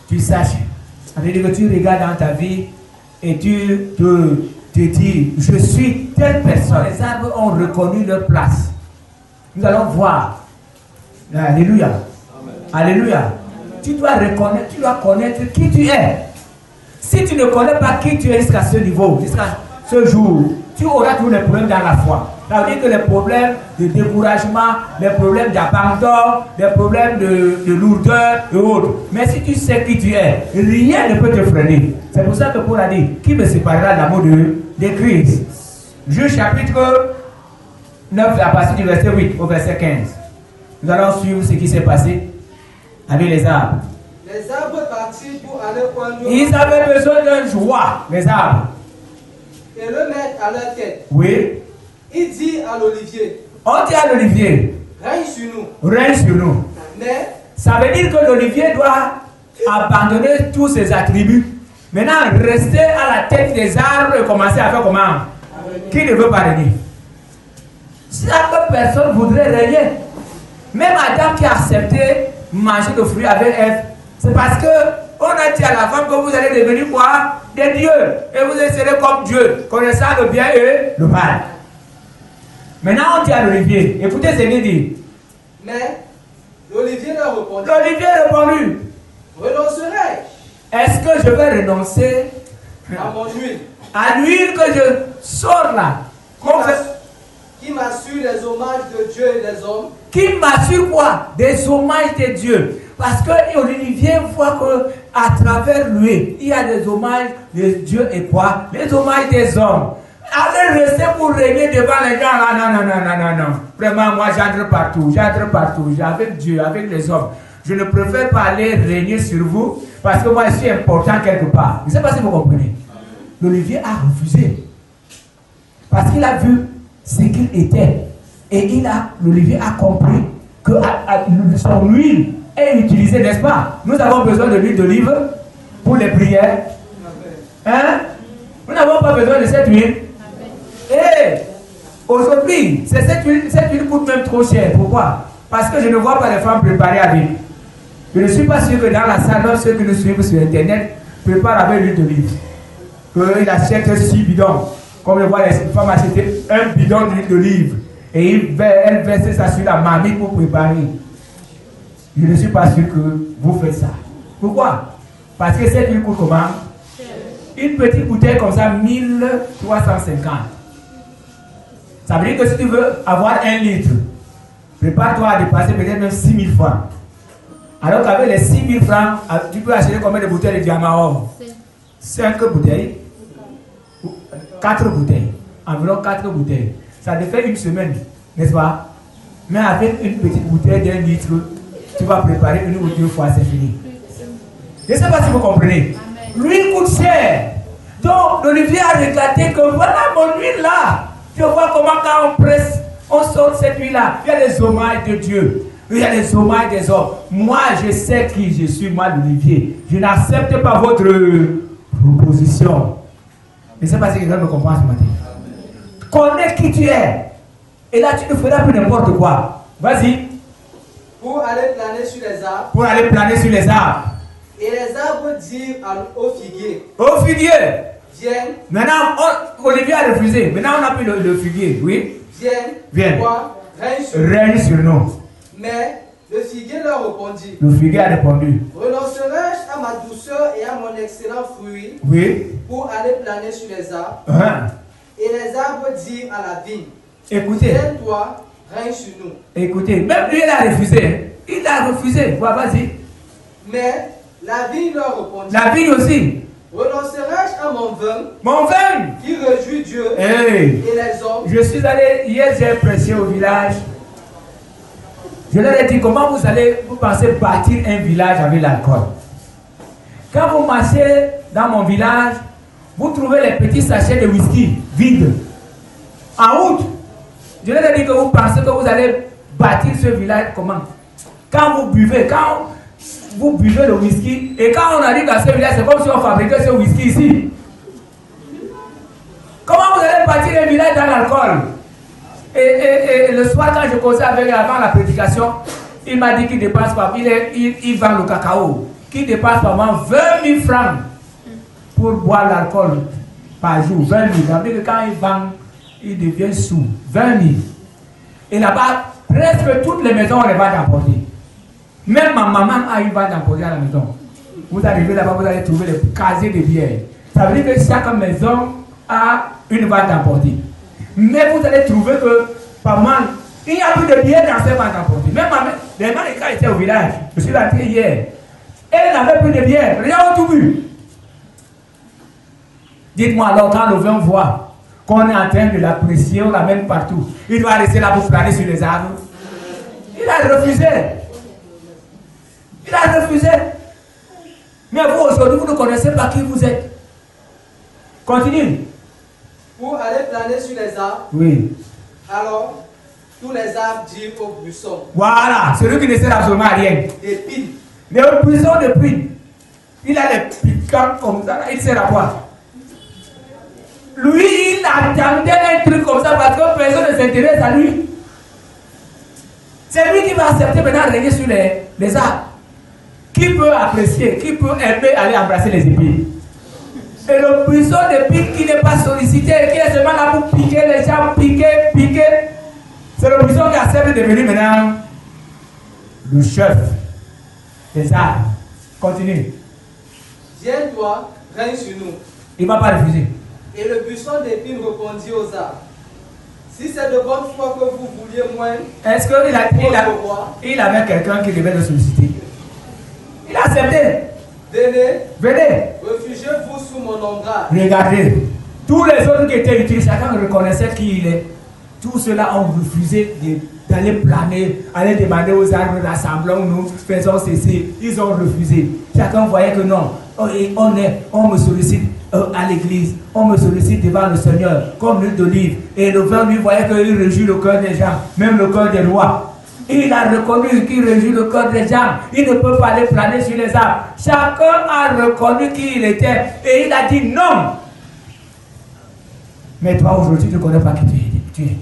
tu saches, c'est-à-dire que tu regardes dans ta vie et tu te dis, je suis telle personne. Les arbres ont reconnu leur place. Nous allons voir. Alléluia. Amen. Alléluia. Tu dois reconnaître, tu dois connaître qui tu es. Si tu ne connais pas qui tu es jusqu'à ce niveau, jusqu'à ce jour, tu auras tous les problèmes dans la foi. Ça veut dire que les problèmes de découragement, les problèmes d'abandon, les problèmes de lourdeur et autres. Mais si tu sais qui tu es, rien ne peut te freiner. C'est pour ça que Paul a dit, qui me séparera de l'amour de Christ? Juge chapitre 9, à partir du verset 8 au verset 15. Nous allons suivre ce qui s'est passé avec les arbres. Les arbres partirent pour aller prendre. Ils avaient besoin d'un joie, les arbres. Et le mettre à leur tête. Oui. Il dit à l'olivier. On dit à l'olivier. Règne sur nous. Règne sur nous. Mais. Ça veut dire que l'olivier doit abandonner tous ses attributs. Maintenant, rester à la tête des arbres et commencer à faire comment? Qui ne veut pas régner? Chaque personne voudrait régner. Même Adam qui a accepté manger le fruit avec Ève, c'est parce que on a dit à la femme que vous allez devenir quoi? Des dieux. Et vous serez comme Dieu, connaissant le bien et le mal. Maintenant, on dit à l'olivier, écoutez ce qu'il dit. Mais l'olivier leur répondit. L'olivier répondit. Renoncerai-je? Est-ce que je vais renoncer à mon huile? À l'huile que je sors là. Qui m'assure les hommages de Dieu et des hommes. Qui m'assure quoi? Des hommages de Dieu. Parce que l'olivier voit qu'à travers lui, il y a des hommages de Dieu et quoi? Les hommages des hommes. Allez rester pour régner devant les gens là, non. Vraiment, moi j'entre partout, avec Dieu, avec les hommes. Je ne préfère pas aller régner sur vous parce que moi je suis important quelque part. Je ne sais pas si vous comprenez. L'olivier a refusé. Parce qu'il a vu ce qu'il était. Et l'olivier a compris que son huile est utilisée, n'est-ce pas? Nous avons besoin de l'huile d'olive pour les prières. Hein? Nous n'avons pas besoin de cette huile. Et aujourd'hui, cette huile coûte même trop cher. Pourquoi? Parce que je ne vois pas les femmes préparer avec. Je ne suis pas sûr que dans la salle, ceux qui nous suivent sur Internet préparent avec l'huile d'olive. Qu'ils achètent 6 bidons. Comme je vois les femmes acheter un bidon d'huile d'olive. Et elles versent ça sur la marmite pour préparer. Je ne suis pas sûr que vous faites ça. Pourquoi? Parce que cette huile coûte comment? Une petite bouteille comme ça, 1350. Ça veut dire que si tu veux avoir 1 litre, prépare-toi à dépasser peut-être même 6 000 francs. Alors qu'avec les 6 000 francs, tu peux acheter combien de bouteilles de diamant or? 5 bouteilles. 4 bouteilles. Environ 4 bouteilles. Ça te fait une semaine, n'est-ce pas? Mais avec une petite bouteille d'1 litre, tu vas préparer 1 ou 2 fois, c'est fini. Je ne sais pas si vous comprenez. L'huile coûte cher. Donc, l'Olivier a regardé que voilà mon huile là. Je vois comment quand on presse, on sort cette huile-là. Il y a les hommages de Dieu. Il y a les hommages des hommes. Moi, je sais qui je suis, moi, l'Olivier. Je n'accepte pas votre proposition. Je ne sais pas si quelqu'un me comprend ce matin. Connais qui tu es. Et là, tu ne feras plus n'importe quoi. Vas-y. Pour aller planer sur les arbres. Pour aller planer sur les arbres. Et les arbres dirent au figuier. Au figuier. Viens. Maintenant, Olivier a refusé. Maintenant, on a pris le figuier. Oui. Viens. Toi, règne sur nous. Mais le figuier leur répondit. Le figuier a répondu. Renoncerai-je à ma douceur et à mon excellent fruit? Oui. Pour aller planer sur les arbres. Et les arbres dirent à la vigne. Écoutez. Viens toi, règne sur nous. Écoutez, même lui il a refusé. Il a refusé. Vas-y. Mais la vigne leur répondit. La vigne aussi. Renoncerai-je à mon vin? Mon vin Qui réjouit Dieu et les hommes? Je suis allé, hier j'ai prêché au village. Je leur ai dit comment vous pensez bâtir un village avec l'alcool. Quand vous marchez dans mon village, vous trouvez les petits sachets de whisky vides. En août, je leur ai dit que vous pensez que vous allez bâtir ce village comment? Quand vous buvez le whisky, et quand on arrive dans ce village, c'est comme si on fabriquait ce whisky ici. Comment vous allez bâtir un village dans l'alcool? Et le soir, quand je causais avec avant la prédication, il m'a dit qu'il dépasse pas, il vend le cacao, qu'il dépasse pas 20 000 francs pour boire l'alcool par jour. 20 000. C'est-à-dire que quand il vend, il devient sous. 20 000. Et là-bas, presque toutes les maisons ont les ventes d'emporter. Même ma maman a une vente d'emporter à la maison. Vous arrivez là-bas, vous allez trouver les casiers de bière. Ça veut dire que chaque maison a une vente d'emporter. Mais vous allez trouver que, pas mal, il n'y a plus de bière dans ces ventes d'emporter. Même ma mère, quand elle était au village, je suis rentré hier, elle n'avait plus de bière. Les gens ont tout bu. Dites-moi alors, quand le vin voit qu'on est en train de l'apprécier, on l'amène partout, il doit rester là pour planer sur les arbres. Il a refusé. Il a refusé. Mais vous, aujourd'hui, vous ne connaissez pas qui vous êtes. Continue. Pour aller planer sur les arbres. Oui. Alors, tous les arbres dirent au buisson. Voilà, celui qui ne sert absolument à rien. Des pines. Les buissons de pines. Il a les piquants comme ça, il sert à quoi? Lui, il attendait un truc comme ça parce que personne ne s'intéresse à lui. C'est lui qui va accepter maintenant de régner sur les arbres. Qui peut apprécier, qui peut aimer aller embrasser les épines? Et le buisson de pique qui n'est pas sollicité, qui est seulement là pour piquer les gens, piquer. C'est le buisson qui accepte de devenir maintenant le chef des arbres. Continue. Viens toi, règne sur nous. Il ne va pas refuser. Et le buisson d'épines répondit aux arbres. Si c'est de bonne foi que vous vouliez moins, est-ce qu'il avait quelqu'un qui devait le solliciter? Il a accepté. Venez. Réfugiez-vous sous mon ombrage. Regardez. Tous les autres qui étaient utiles, chacun reconnaissait qui il est. Tous ceux-là ont refusé d'aller planer, aller demander aux arbres, rassemblons-nous, faisons ceci. Ils ont refusé. Chacun voyait que non. On me sollicite à l'église, on me sollicite devant le Seigneur, comme l'huile d'olive. Et le vin, lui, voyait qu'il réjouit le cœur des gens, même le cœur des rois. Il a reconnu qu'il réjouit le cœur des gens. Il ne peut pas aller planer sur les arbres. Chacun a reconnu qui il était. Et il a dit non. Mais toi, aujourd'hui, tu ne connais pas qui tu es.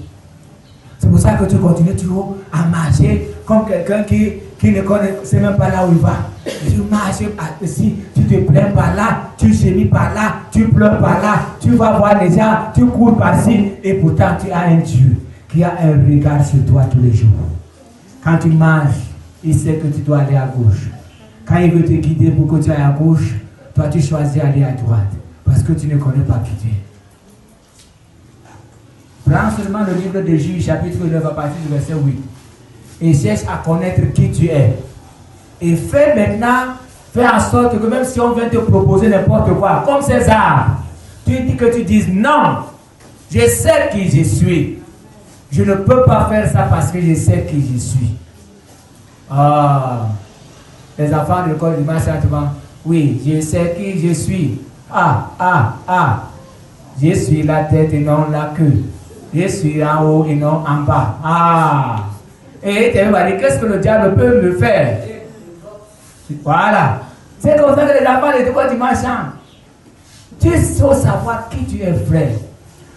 C'est pour ça que tu continues toujours à marcher comme quelqu'un qui ne connaît même pas là où il va. Tu marches ici, tu te plains par là, tu gémis par là, tu pleures par là, tu vas voir les gens, tu cours par-ci. Et pourtant, tu as un Dieu qui a un regard sur toi tous les jours. Quand tu marches, il sait que tu dois aller à gauche. Quand il veut te guider pour que tu ailles à gauche, toi tu choisis d'aller à droite. Parce que tu ne connais pas qui tu es. Prends seulement le livre de Juge, chapitre 9, à partir du verset 8. Et cherche à connaître qui tu es. Et fais en sorte que même si on vient te proposer n'importe quoi, comme César, tu dis que tu dises non, je sais qui je suis. Je ne peux pas faire ça parce que je sais qui je suis. Les enfants de l'école du dimanche, Oui, je sais qui je suis. Je suis la tête et non la queue. Je suis en haut et non en bas. Et tu vas dire, qu'est-ce que le diable peut me faire? Voilà. C'est comme ça que les enfants de quoi dimanche chantent. Tu sauras savoir qui tu es, frère.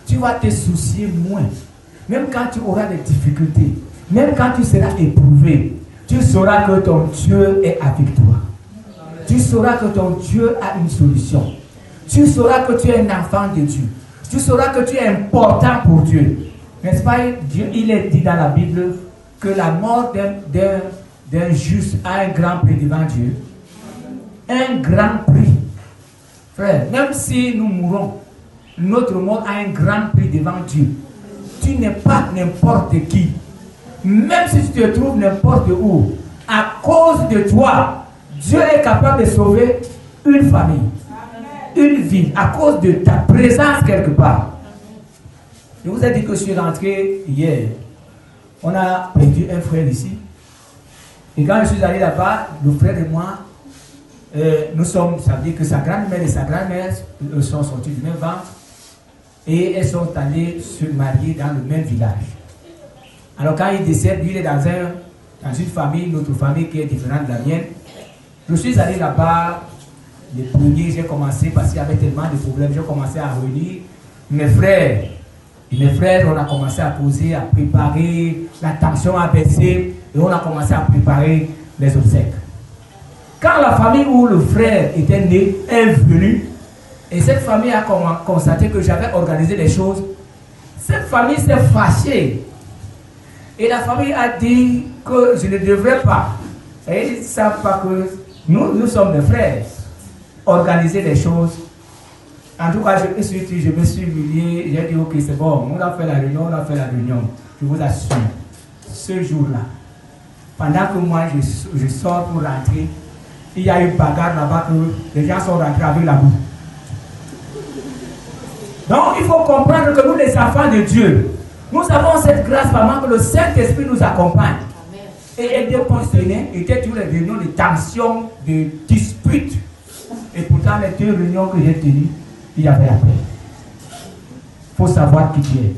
Tu vas te soucier moins. Même quand tu auras des difficultés, même quand tu seras éprouvé, tu sauras que ton Dieu est avec toi. Tu sauras que ton Dieu a une solution. Tu sauras que tu es un enfant de Dieu. Tu sauras que tu es important pour Dieu. N'est-ce pas? Dieu, il est dit dans la Bible que la mort d'un juste a un grand prix devant Dieu. Un grand prix. Frère, même si nous mourons, notre mort a un grand prix devant Dieu. Tu n'es pas n'importe qui. Même si tu te trouves n'importe où, à cause de toi, Dieu est capable de sauver une famille, une vie, à cause de ta présence quelque part. Je vous ai dit que je suis rentré hier. On a perdu un frère ici. Et quand je suis allé là-bas, le frère et moi, nous sommes, ça veut dire que sa grand-mère et sa grand-mère sont sortis du même ventre et elles sont allées se marier dans le même village. Alors quand il décède, lui il est dans une famille, notre famille qui est différente de la mienne. Je suis allé là-bas, les premiers, j'ai commencé, parce qu'il y avait tellement de problèmes, j'ai commencé à réunir mes frères. Et mes frères, on a commencé à poser, à préparer, la tension a baissé et on a commencé à préparer les obsèques. Quand la famille où le frère était né est venue, et cette famille a constaté que j'avais organisé les choses, cette famille s'est fâchée. Et la famille a dit que je ne devrais pas. Et ils ne savent pas que nous sommes des frères. Organiser les choses. En tout cas, je me suis humilié. J'ai dit, ok, c'est bon. On a fait la réunion. Je vous assure. Ce jour-là, pendant que moi, je sors pour rentrer, il y a une bagarre là-bas que les gens sont rentrés avec la boue. Donc, il faut comprendre que nous, les enfants de Dieu, nous avons cette grâce vraiment que le Saint-Esprit nous accompagne. Et les deux concernés étaient toutes les réunions de tension, de disputes. Et pourtant, les deux réunions que j'ai tenues, il y avait la paix. Il faut savoir qui tu es.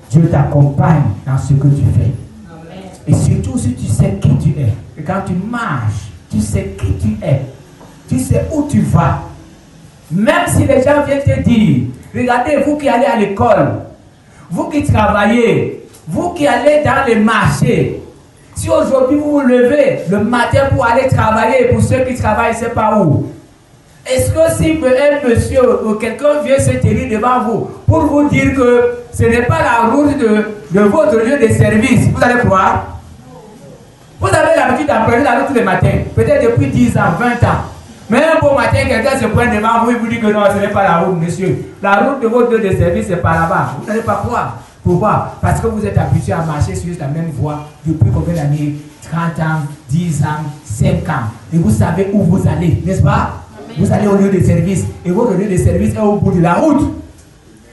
Dieu t'accompagne dans ce que tu fais. Amen. Et surtout si tu sais qui tu es. Et quand tu marches, tu sais qui tu es. Tu sais où tu vas. Même si les gens viennent te dire, regardez, vous qui allez à l'école, vous qui travaillez, vous qui allez dans les marchés, si aujourd'hui vous vous levez le matin pour aller travailler, pour ceux qui travaillent, je ne sais pas où, est-ce que si un monsieur ou quelqu'un vient se tenir devant vous pour vous dire que ce n'est pas la route de votre lieu de service, vous allez croire? Vous avez l'habitude d'apprendre la route tous les matins, peut-être depuis 10 ans, 20 ans. Mais un beau matin, quelqu'un se pointe devant vous et vous dit que non, ce n'est pas la route, monsieur. La route de votre lieu de service, c'est par là-bas. Vous n'allez pas croire. Pourquoi? Parce que vous êtes habitué à marcher sur la même voie depuis combien d'années? 30 ans, 10 ans, 5 ans. Et vous savez où vous allez, n'est-ce pas? Vous allez au lieu de service. Et votre lieu de service est au bout de la route.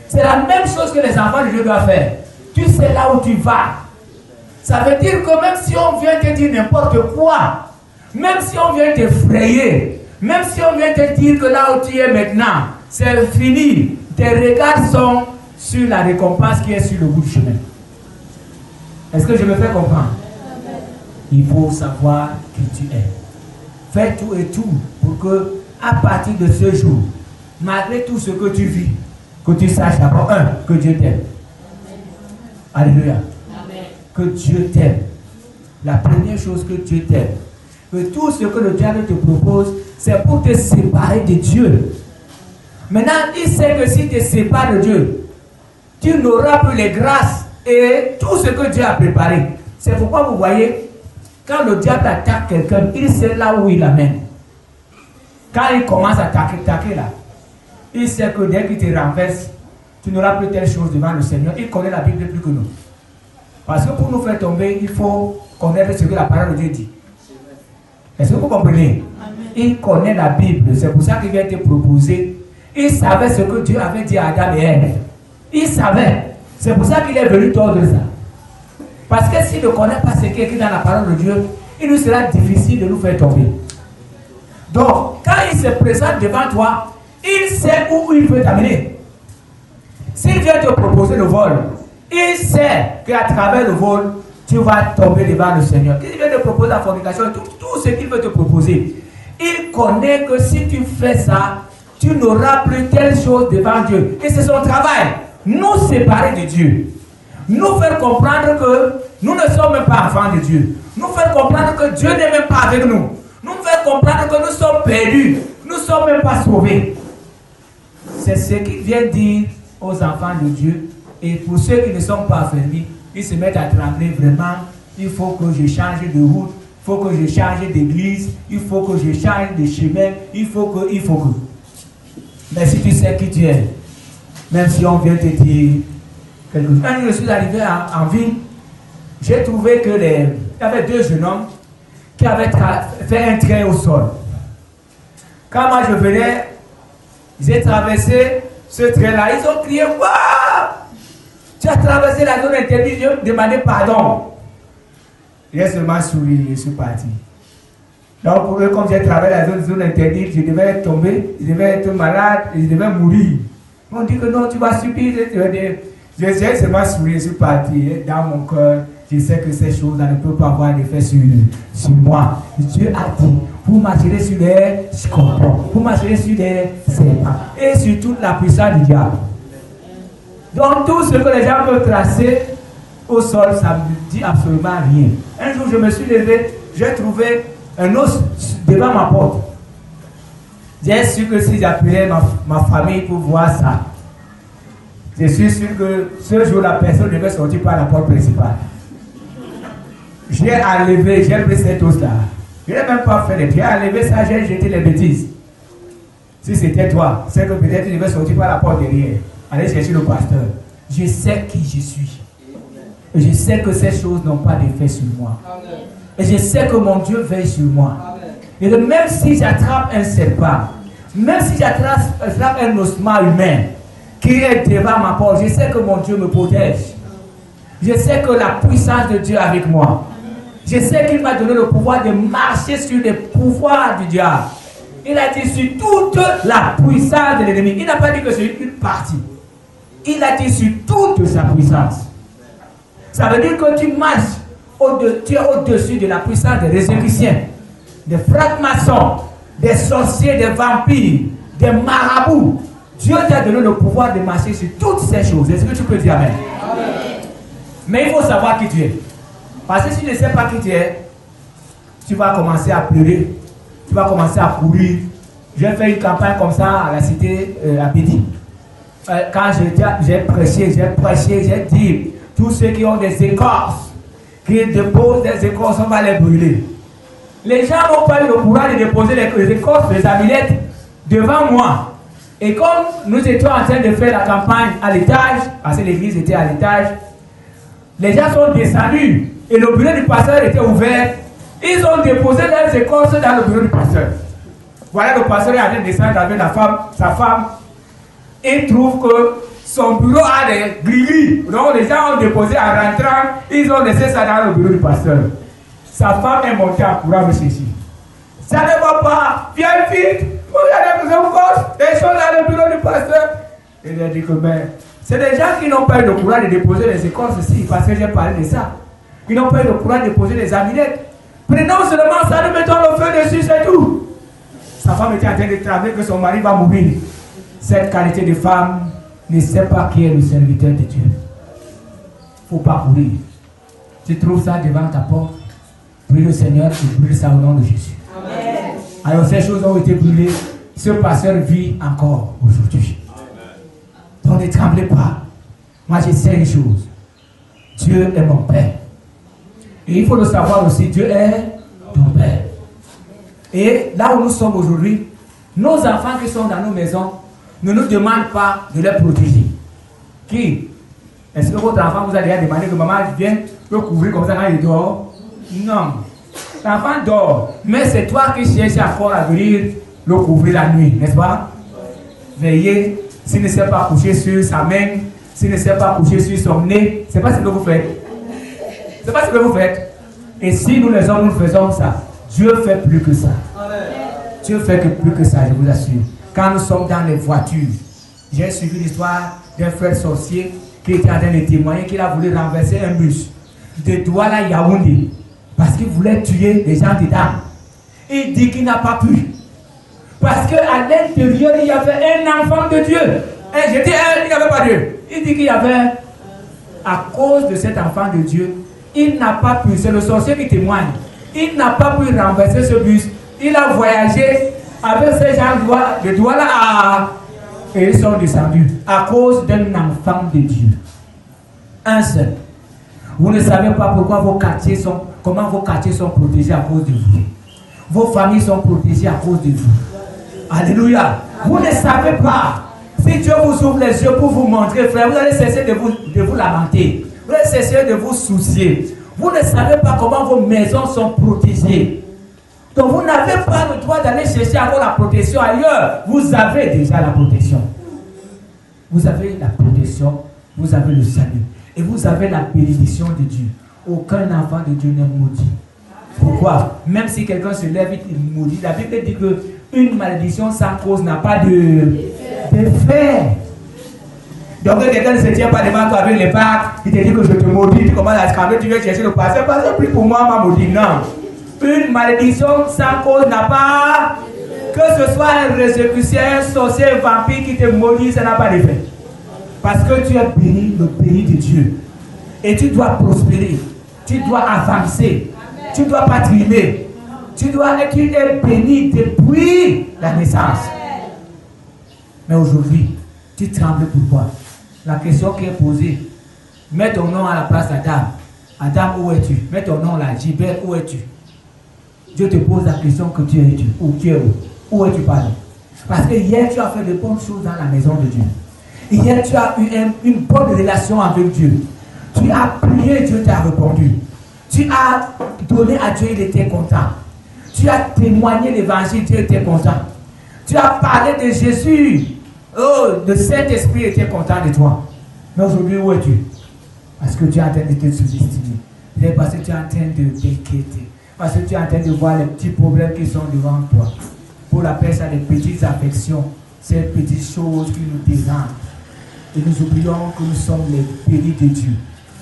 C'est la même chose que les enfants de Dieu doivent faire. Tu sais là où tu vas. Ça veut dire que même si on vient te dire n'importe quoi, même si on vient t'effrayer, même si on vient te dire que là où tu es maintenant, c'est fini, tes regards sont sur la récompense qui est sur le bout du chemin. Est-ce que je me fais comprendre? Il faut savoir qui tu es. Fais tout et tout pour que, à partir de ce jour, malgré tout ce que tu vis, que tu saches d'abord, que Dieu t'aime. Alléluia. Amen. Que Dieu t'aime. La première chose, que Dieu t'aime. Que tout ce que le diable te propose, c'est pour te séparer de Dieu. Maintenant, il sait que si tu te sépares de Dieu, tu n'auras plus les grâces et tout ce que Dieu a préparé. C'est pourquoi vous voyez, quand le diable attaque quelqu'un, il sait là où il l'amène. Quand il commence à attaquer là, il sait que dès qu'il te renverse, tu n'auras plus telle chose devant le Seigneur. Il connaît la Bible plus que nous. Parce que pour nous faire tomber, il faut connaître ce que la parole de Dieu dit. Est-ce que vous comprenez? Amen. Il connaît la Bible. C'est pour ça qu'il vient te proposer. Il savait ce que Dieu avait dit à Adam et Ève. Il savait. C'est pour ça qu'il est venu tordre ça. Parce que s'il ne connaît pas ce qui est écrit dans la parole de Dieu, il nous sera difficile de nous faire tomber. Donc, quand il se présente devant toi, il sait où il veut t'amener. S'il vient te proposer le vol, il sait qu'à travers le vol, tu vas tomber devant le Seigneur. S'il vient te proposer la fornication, tout ce qu'il veut te proposer, il connaît que si tu fais ça, tu n'auras plus telle chose devant Dieu. Et c'est son travail, nous séparer de Dieu. Nous faire comprendre que nous ne sommes même pas enfants de Dieu. Nous faire comprendre que Dieu n'est même pas avec nous. Nous faire comprendre que nous sommes perdus. Nous ne sommes même pas sauvés. C'est ce qu'il vient dire aux enfants de Dieu. Et pour ceux qui ne sont pas affermis, ils se mettent à trembler vraiment. Il faut que je change de route. Il faut que je change d'église. Il faut que je change de chemin. Il faut que. Mais si tu sais qui tu es, même si on vient te dire quelque chose. Quand je suis arrivé en ville, j'ai trouvé que il y avait 2 jeunes hommes qui avaient fait un train au sol. Quand moi je venais, j'ai traversé ce train-là. Ils ont crié, waouh! Tu as traversé la zone interdite, je demandais pardon. J'ai seulement souri et je suis parti. Donc pour eux, comme j'ai traversé la zone interdite, je devais tomber, je devais être malade, je devais mourir. On dit que non, tu vas subir. J'ai seulement souri et je suis parti. Et dans mon cœur, je sais que ces choses-là ne peuvent pas avoir d'effet sur moi. Dieu a dit, vous marcherez sur les scorpions, vous marcherez sur les serpents et sur toute la puissance du diable. Donc tout ce que les gens peuvent tracer au sol, ça ne me dit absolument rien. Un jour, je me suis levé, j'ai trouvé un os devant ma porte. J'ai su que si j'appelais ma famille pour voir ça, je suis sûr que ce jour, la personne devait sortir par la porte principale. J'ai enlevé, j'ai pris cet os-là. Je n'ai même pas fait les pieds. J'ai enlevé ça, j'ai jeté les bêtises. Si c'était toi, c'est que peut-être tu devais sortir par la porte derrière. Aller chercher le pasteur. Je sais qui je suis. Et je sais que ces choses n'ont pas d'effet sur moi. Et je sais que mon Dieu veille sur moi. Et que même si j'attrape un serpent, même si j'attrape un osement humain qui est devant ma porte, je sais que mon Dieu me protège. Je sais que la puissance de Dieu est avec moi. Je sais qu'il m'a donné le pouvoir de marcher sur les pouvoirs du diable. Il a dit sur toute la puissance de l'ennemi. Il n'a pas dit que c'est une partie. Il a dit sur toute sa puissance. Ça veut dire que tu marches, tu es au-dessus de la puissance des résurrectiens, des francs-maçons, des sorciers, des vampires, des marabouts. Dieu t'a donné le pouvoir de marcher sur toutes ces choses. Est-ce que tu peux dire amen? Amen. Mais il faut savoir qui tu es. Parce que si tu ne sais pas qui tu es, tu vas commencer à pleurer, tu vas commencer à courir. J'ai fait une campagne comme ça à la cité à Bédi. Quand j'ai prêché, j'ai dit, tous ceux qui ont des écorces, qui déposent des écorces, on va les brûler. Les gens n'ont pas eu le courage de déposer les écorces, les amulettes devant moi. Et comme nous étions en train de faire la campagne à l'étage, parce que l'église était à l'étage, les gens sont descendus et le bureau du pasteur était ouvert. Ils ont déposé leurs écorces dans le bureau du pasteur. Voilà, le pasteur est en train de descendre avec sa femme. Il trouve que son bureau a des gris-gris. Donc les gens ont déposé en rentrant, ils ont laissé ça dans le bureau du pasteur. Sa femme est montée en courant me chercher. Ça ne va pas, viens vite, regardez vos écorces, les choses dans le bureau du pasteur. Il a dit que c'est des gens qui n'ont pas eu le courage de déposer les écorces ici, parce que j'ai parlé de ça. Qui n'ont pas eu le courage de déposer les amulettes. Prenons seulement ça, nous mettons le feu dessus, c'est tout. Sa femme était en train de travailler que son mari va mourir. Cette qualité de femme ne sait pas qui est le serviteur de Dieu. Il ne faut pas courir. Tu trouves ça devant ta porte, prie le Seigneur et brûle ça au nom de Jésus. Amen. Alors ces choses ont été brûlées. Ce pasteur vit encore aujourd'hui. Donc ne tremblez pas. Moi je sais une chose. Dieu est mon Père. Et il faut le savoir aussi, Dieu est ton Père. Et là où nous sommes aujourd'hui, nos enfants qui sont dans nos maisons ne nous demandent pas de les protéger. Qui? Est-ce que votre enfant vous a déjà demandé que maman vienne le couvrir comme ça quand il dort? Non. L'enfant dort, mais c'est toi qui cherches encore à venir le couvrir la nuit, n'est-ce pas? Veillez, s'il ne sait pas coucher sur sa main, s'il ne sait pas coucher sur son nez, c'est pas ce que vous faites. C'est pas ce que vous faites. Et si nous les hommes nous faisons ça, Dieu fait plus que ça. Amen. Dieu fait que plus que ça, je vous assure. Quand nous sommes dans les voitures, j'ai suivi l'histoire d'un frère sorcier qui était en train de témoigner qu'il a voulu renverser un bus de Douala à Yaoundé parce qu'il voulait tuer les gens dedans. Il dit qu'il n'a pas pu. Parce qu'à l'intérieur, il y avait un enfant de Dieu. Et je dis, il n'y avait pas Dieu. Il dit qu'il y avait, à cause de cet enfant de Dieu, il n'a pas pu, c'est le sorcier qui témoigne, il n'a pas pu renverser ce bus. Il a voyagé avec ces gens de Douala à... Et ils sont descendus à cause d'un enfant de Dieu. Un seul. Vous ne savez pas pourquoi comment vos quartiers sont protégés à cause de vous. Vos familles sont protégées à cause de vous. Alléluia. Vous ne savez pas. Si Dieu vous ouvre les yeux pour vous montrer, frère, vous allez cesser de vous lamenter. Vous allez cesser de vous soucier. Vous ne savez pas comment vos maisons sont protégées. Donc vous n'avez pas le droit d'aller chercher à avoir la protection ailleurs. Vous avez déjà la protection. Vous avez la protection, vous avez le salut. Et vous avez la bénédiction de Dieu. Aucun enfant de Dieu n'est maudit. Pourquoi? Même si quelqu'un se lève, il est maudit. La Bible dit qu'une malédiction sans cause n'a pas d'effet. Donc quelqu'un ne se tient pas devant toi avec les pactes, il te dit que je te maudis, tu commences à scandrer, tu viens chercher le passé, parce que plus pour moi, m'a maudit. Non. Une malédiction sans cause n'a pas, que ce soit un résécution, un sorcier, un vampire qui te maudit, ça n'a pas d'effet. Parce que tu es béni, le béni de Dieu. Et tu dois prospérer, tu dois avancer, tu ne dois pas trimer. Tu es béni depuis la naissance. Mais aujourd'hui, tu trembles pourquoi? La question qui est posée, mets ton nom à la place d'Adam. Adam, où es-tu? Mets ton nom là, Gilbert, où es-tu? Dieu te pose la question que tu es où? Tu es où? Où es-tu pardon? Parce que hier tu as fait de bonnes choses dans la maison de Dieu. Hier tu as eu une bonne relation avec Dieu. Tu as prié, Dieu t'a répondu. Tu as donné à Dieu, il était content. Tu as témoigné l'évangile, Dieu était content. Tu as parlé de Jésus. Oh, le Saint-Esprit était content de toi. Mais aujourd'hui, où es-tu? Parce que tu es en train de te sous-estimer. Parce que tu es en train de t'inquiéter. Parce que tu es en train de voir les petits problèmes qui sont devant toi. Pour appeler ça des petites affections. Ces petites choses qui nous dérangent. Et nous oublions que nous sommes les bénis de Dieu.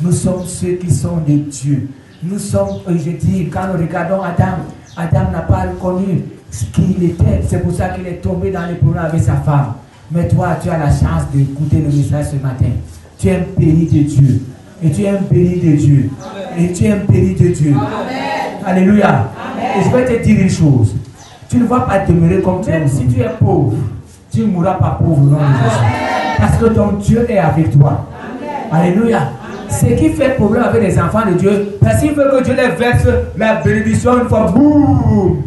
Nous sommes ceux qui sont de Dieu. Nous sommes, je dis, quand nous regardons Adam, Adam n'a pas reconnu ce qu'il était. C'est pour ça qu'il est tombé dans les problèmes avec sa femme. Mais toi, tu as la chance d'écouter le message ce matin. Tu es un béni de Dieu. Et tu es un béni de Dieu. Et tu es un béni de Dieu. Amen. Alléluia. Amen. Et je vais te dire une chose. Tu ne vas pas demeurer comme tu es. Même si tu es pauvre, tu ne mourras pas pauvre. Non, parce que ton Dieu est avec toi. Amen. Alléluia. Ce qui fait problème avec les enfants de Dieu, parce qu'il veut que Dieu les verse la bénédiction une fois. Boum.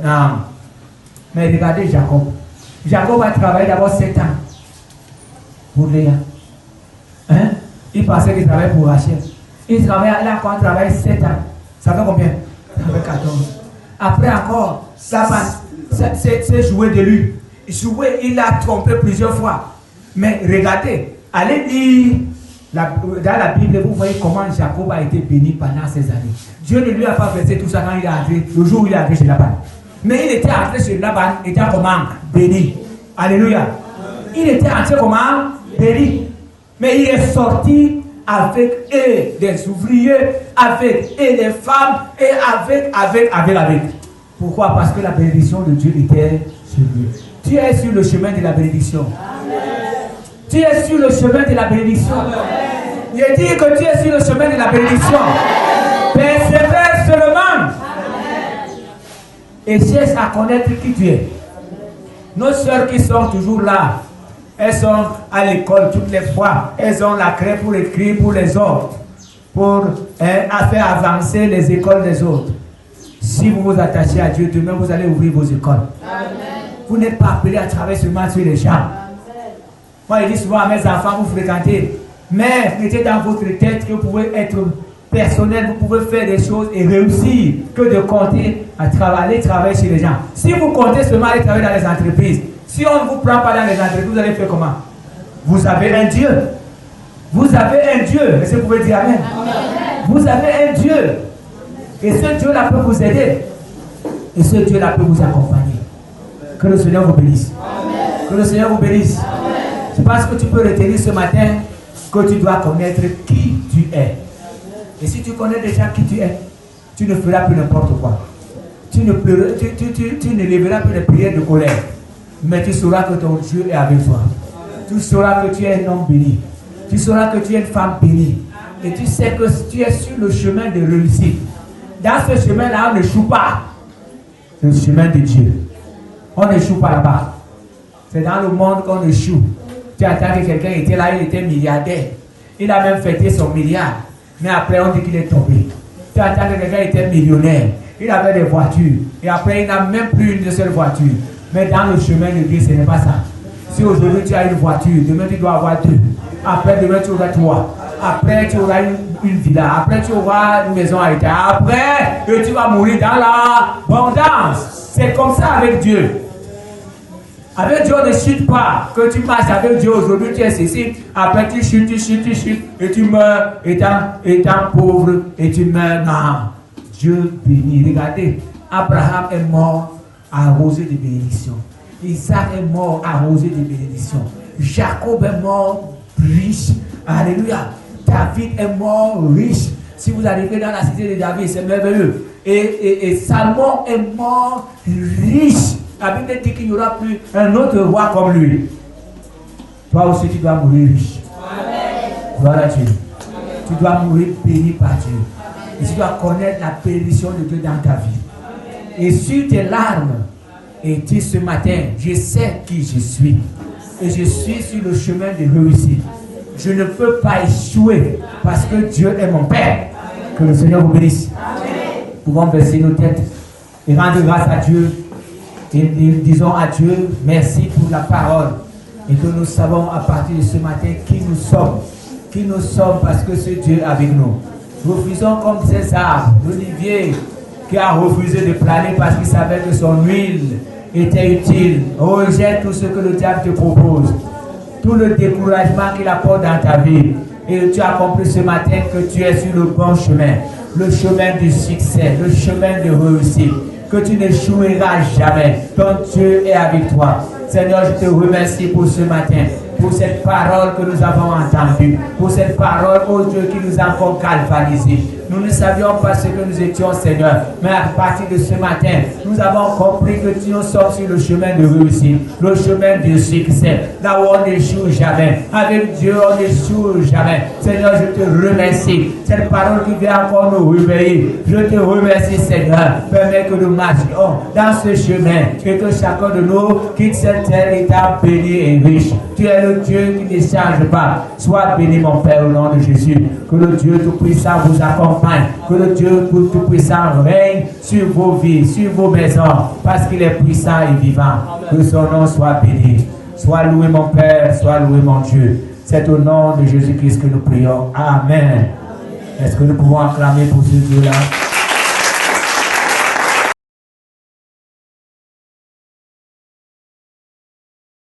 Non. Mais regardez Jacob. Jacob a travaillé d'abord 7 ans pour Léa. Hein? Il pensait qu'il travaillait pour Rachel. Il a encore travaillé 7 ans. Ça fait combien? Ça fait 14. Après encore, c'est joué de lui. Il a trompé plusieurs fois. Mais regardez, allez lire dans la Bible, vous voyez comment Jacob a été béni pendant ces années. Dieu ne lui a pas versé tout ça quand il est entré, le jour où il est entré chez Laban. Mais il était entré chez Laban, étant comment? Béni. Alléluia. Il était entré comment? Béni. Mais il est sorti avec des ouvriers, avec des femmes, et avec. Pourquoi? Parce que la bénédiction de Dieu était sur lui. Tu es sur le chemin de la bénédiction. Amen. Tu es sur le chemin de la bénédiction. Je dis que tu es sur le chemin de la bénédiction. Persévère seulement. Amen. Et cherche à connaître qui tu es. Nos soeurs qui sont toujours là, elles sont à l'école toutes les fois. Elles ont la craie pour écrire pour les autres, pour faire avancer les écoles des autres. Si vous vous attachez à Dieu, demain vous allez ouvrir vos écoles. Amen. Vous n'êtes pas appelé à travailler seulement sur les gens. Moi, je dis souvent à mes enfants, vous fréquentez, mais mettez dans votre tête que vous pouvez être personnel, vous pouvez faire des choses et réussir, que de compter à aller travailler chez les gens. Si vous comptez seulement aller travailler dans les entreprises, si on ne vous prend pas dans les entreprises, vous allez faire comment? Vous avez un Dieu. Vous avez un Dieu. Est-ce que vous pouvez dire Amen? Amen. Vous avez un Dieu. Et ce Dieu-là peut vous aider. Et ce Dieu-là peut vous accompagner. Que le Seigneur vous bénisse. Que le Seigneur vous bénisse. Je pense que tu peux retenir ce matin que tu dois connaître qui tu es. Et si tu connais déjà qui tu es, tu ne feras plus n'importe quoi. Tu ne lèveras plus de prières de colère. Mais tu sauras que ton Dieu est avec toi. Tu sauras que tu es un homme béni. Tu sauras que tu es une femme bénie. Et tu sais que tu es sur le chemin de réussite. Dans ce chemin-là, on n'échoue pas. C'est le chemin de Dieu. On n'échoue pas là-bas. C'est dans le monde qu'on échoue. Tu attends que quelqu'un était là, il était milliardaire. Il a même fêté son milliard. Mais après, on dit qu'il est tombé. Tu attends que quelqu'un était millionnaire. Il avait des voitures. Et après, il n'a même plus une seule voiture. Mais dans le chemin de Dieu, ce n'est pas ça. Si aujourd'hui tu as une voiture, demain tu dois avoir deux. Après, demain tu auras trois. Après, tu auras une villa. Après, tu auras une maison à étage. Après, tu vas mourir dans l'abondance. C'est comme ça avec Dieu. Avec Dieu, on ne chute pas. Que tu marches avec Dieu aujourd'hui, tu es ceci. Après, tu chutes. Et tu meurs étant pauvre. Et tu meurs. Non. Dieu bénit. Regardez, Abraham est mort arrosé de bénédictions. Isaac est mort arrosé de bénédictions. Jacob est mort riche. Alléluia. David est mort riche. Si vous arrivez dans la cité de David, c'est merveilleux. Et Salomon est mort riche. La Bible dit qu'il n'y aura plus un autre roi comme lui. Toi aussi, tu dois mourir riche. Gloire à Dieu. Tu dois mourir béni par Dieu. Et tu dois connaître la bénédiction de Dieu dans ta vie. Et sur tes larmes, et dis ce matin, je sais qui je suis. Et je suis sur le chemin de réussite. Je ne peux pas échouer parce que Dieu est mon Père. Que le Seigneur vous bénisse. Nous pouvons baisser nos têtes et rendre grâce à Dieu. Et disons à Dieu merci pour la parole. Et que nous savons à partir de ce matin qui nous sommes. Qui nous sommes parce que c'est Dieu avec nous. Refusons comme ces arbres, l'olivier qui a refusé de planer parce qu'il savait que son huile était utile. Rejette tout ce que le diable te propose. Tout le découragement qu'il apporte dans ta vie. Et tu as compris ce matin que tu es sur le bon chemin. Le chemin du succès, le chemin de réussite. Que tu n'échoueras jamais. Ton Dieu est avec toi. Seigneur, je te remercie pour ce matin. Pour cette parole que nous avons entendue. Pour cette parole, oh Dieu, qui nous a encore galvanisés. Nous ne savions pas ce que nous étions, Seigneur. Mais à partir de ce matin, nous avons compris que nous sommes sur le chemin de réussite. Le chemin du succès. Là où on n'échoue jamais. Avec Dieu, on n'échoue jamais. Seigneur, je te remercie. Cette parole qui vient encore nous réveiller. Je te remercie, Seigneur. Permets que nous marchions dans ce chemin. Et que chacun de nous quitte cette terre étant béni et riche. Tu es le Dieu qui ne change pas. Sois béni, mon Père, au nom de Jésus. Que le Dieu Tout-Puissant vous accompagne. Que le Dieu Tout-Puissant règne sur vos vies, sur vos maisons, parce qu'il est puissant et vivant. Que son nom soit béni. Sois loué, mon Père, sois loué, mon Dieu. C'est au nom de Jésus-Christ que nous prions. Amen. Est-ce que nous pouvons acclamer pour ce Dieu-là?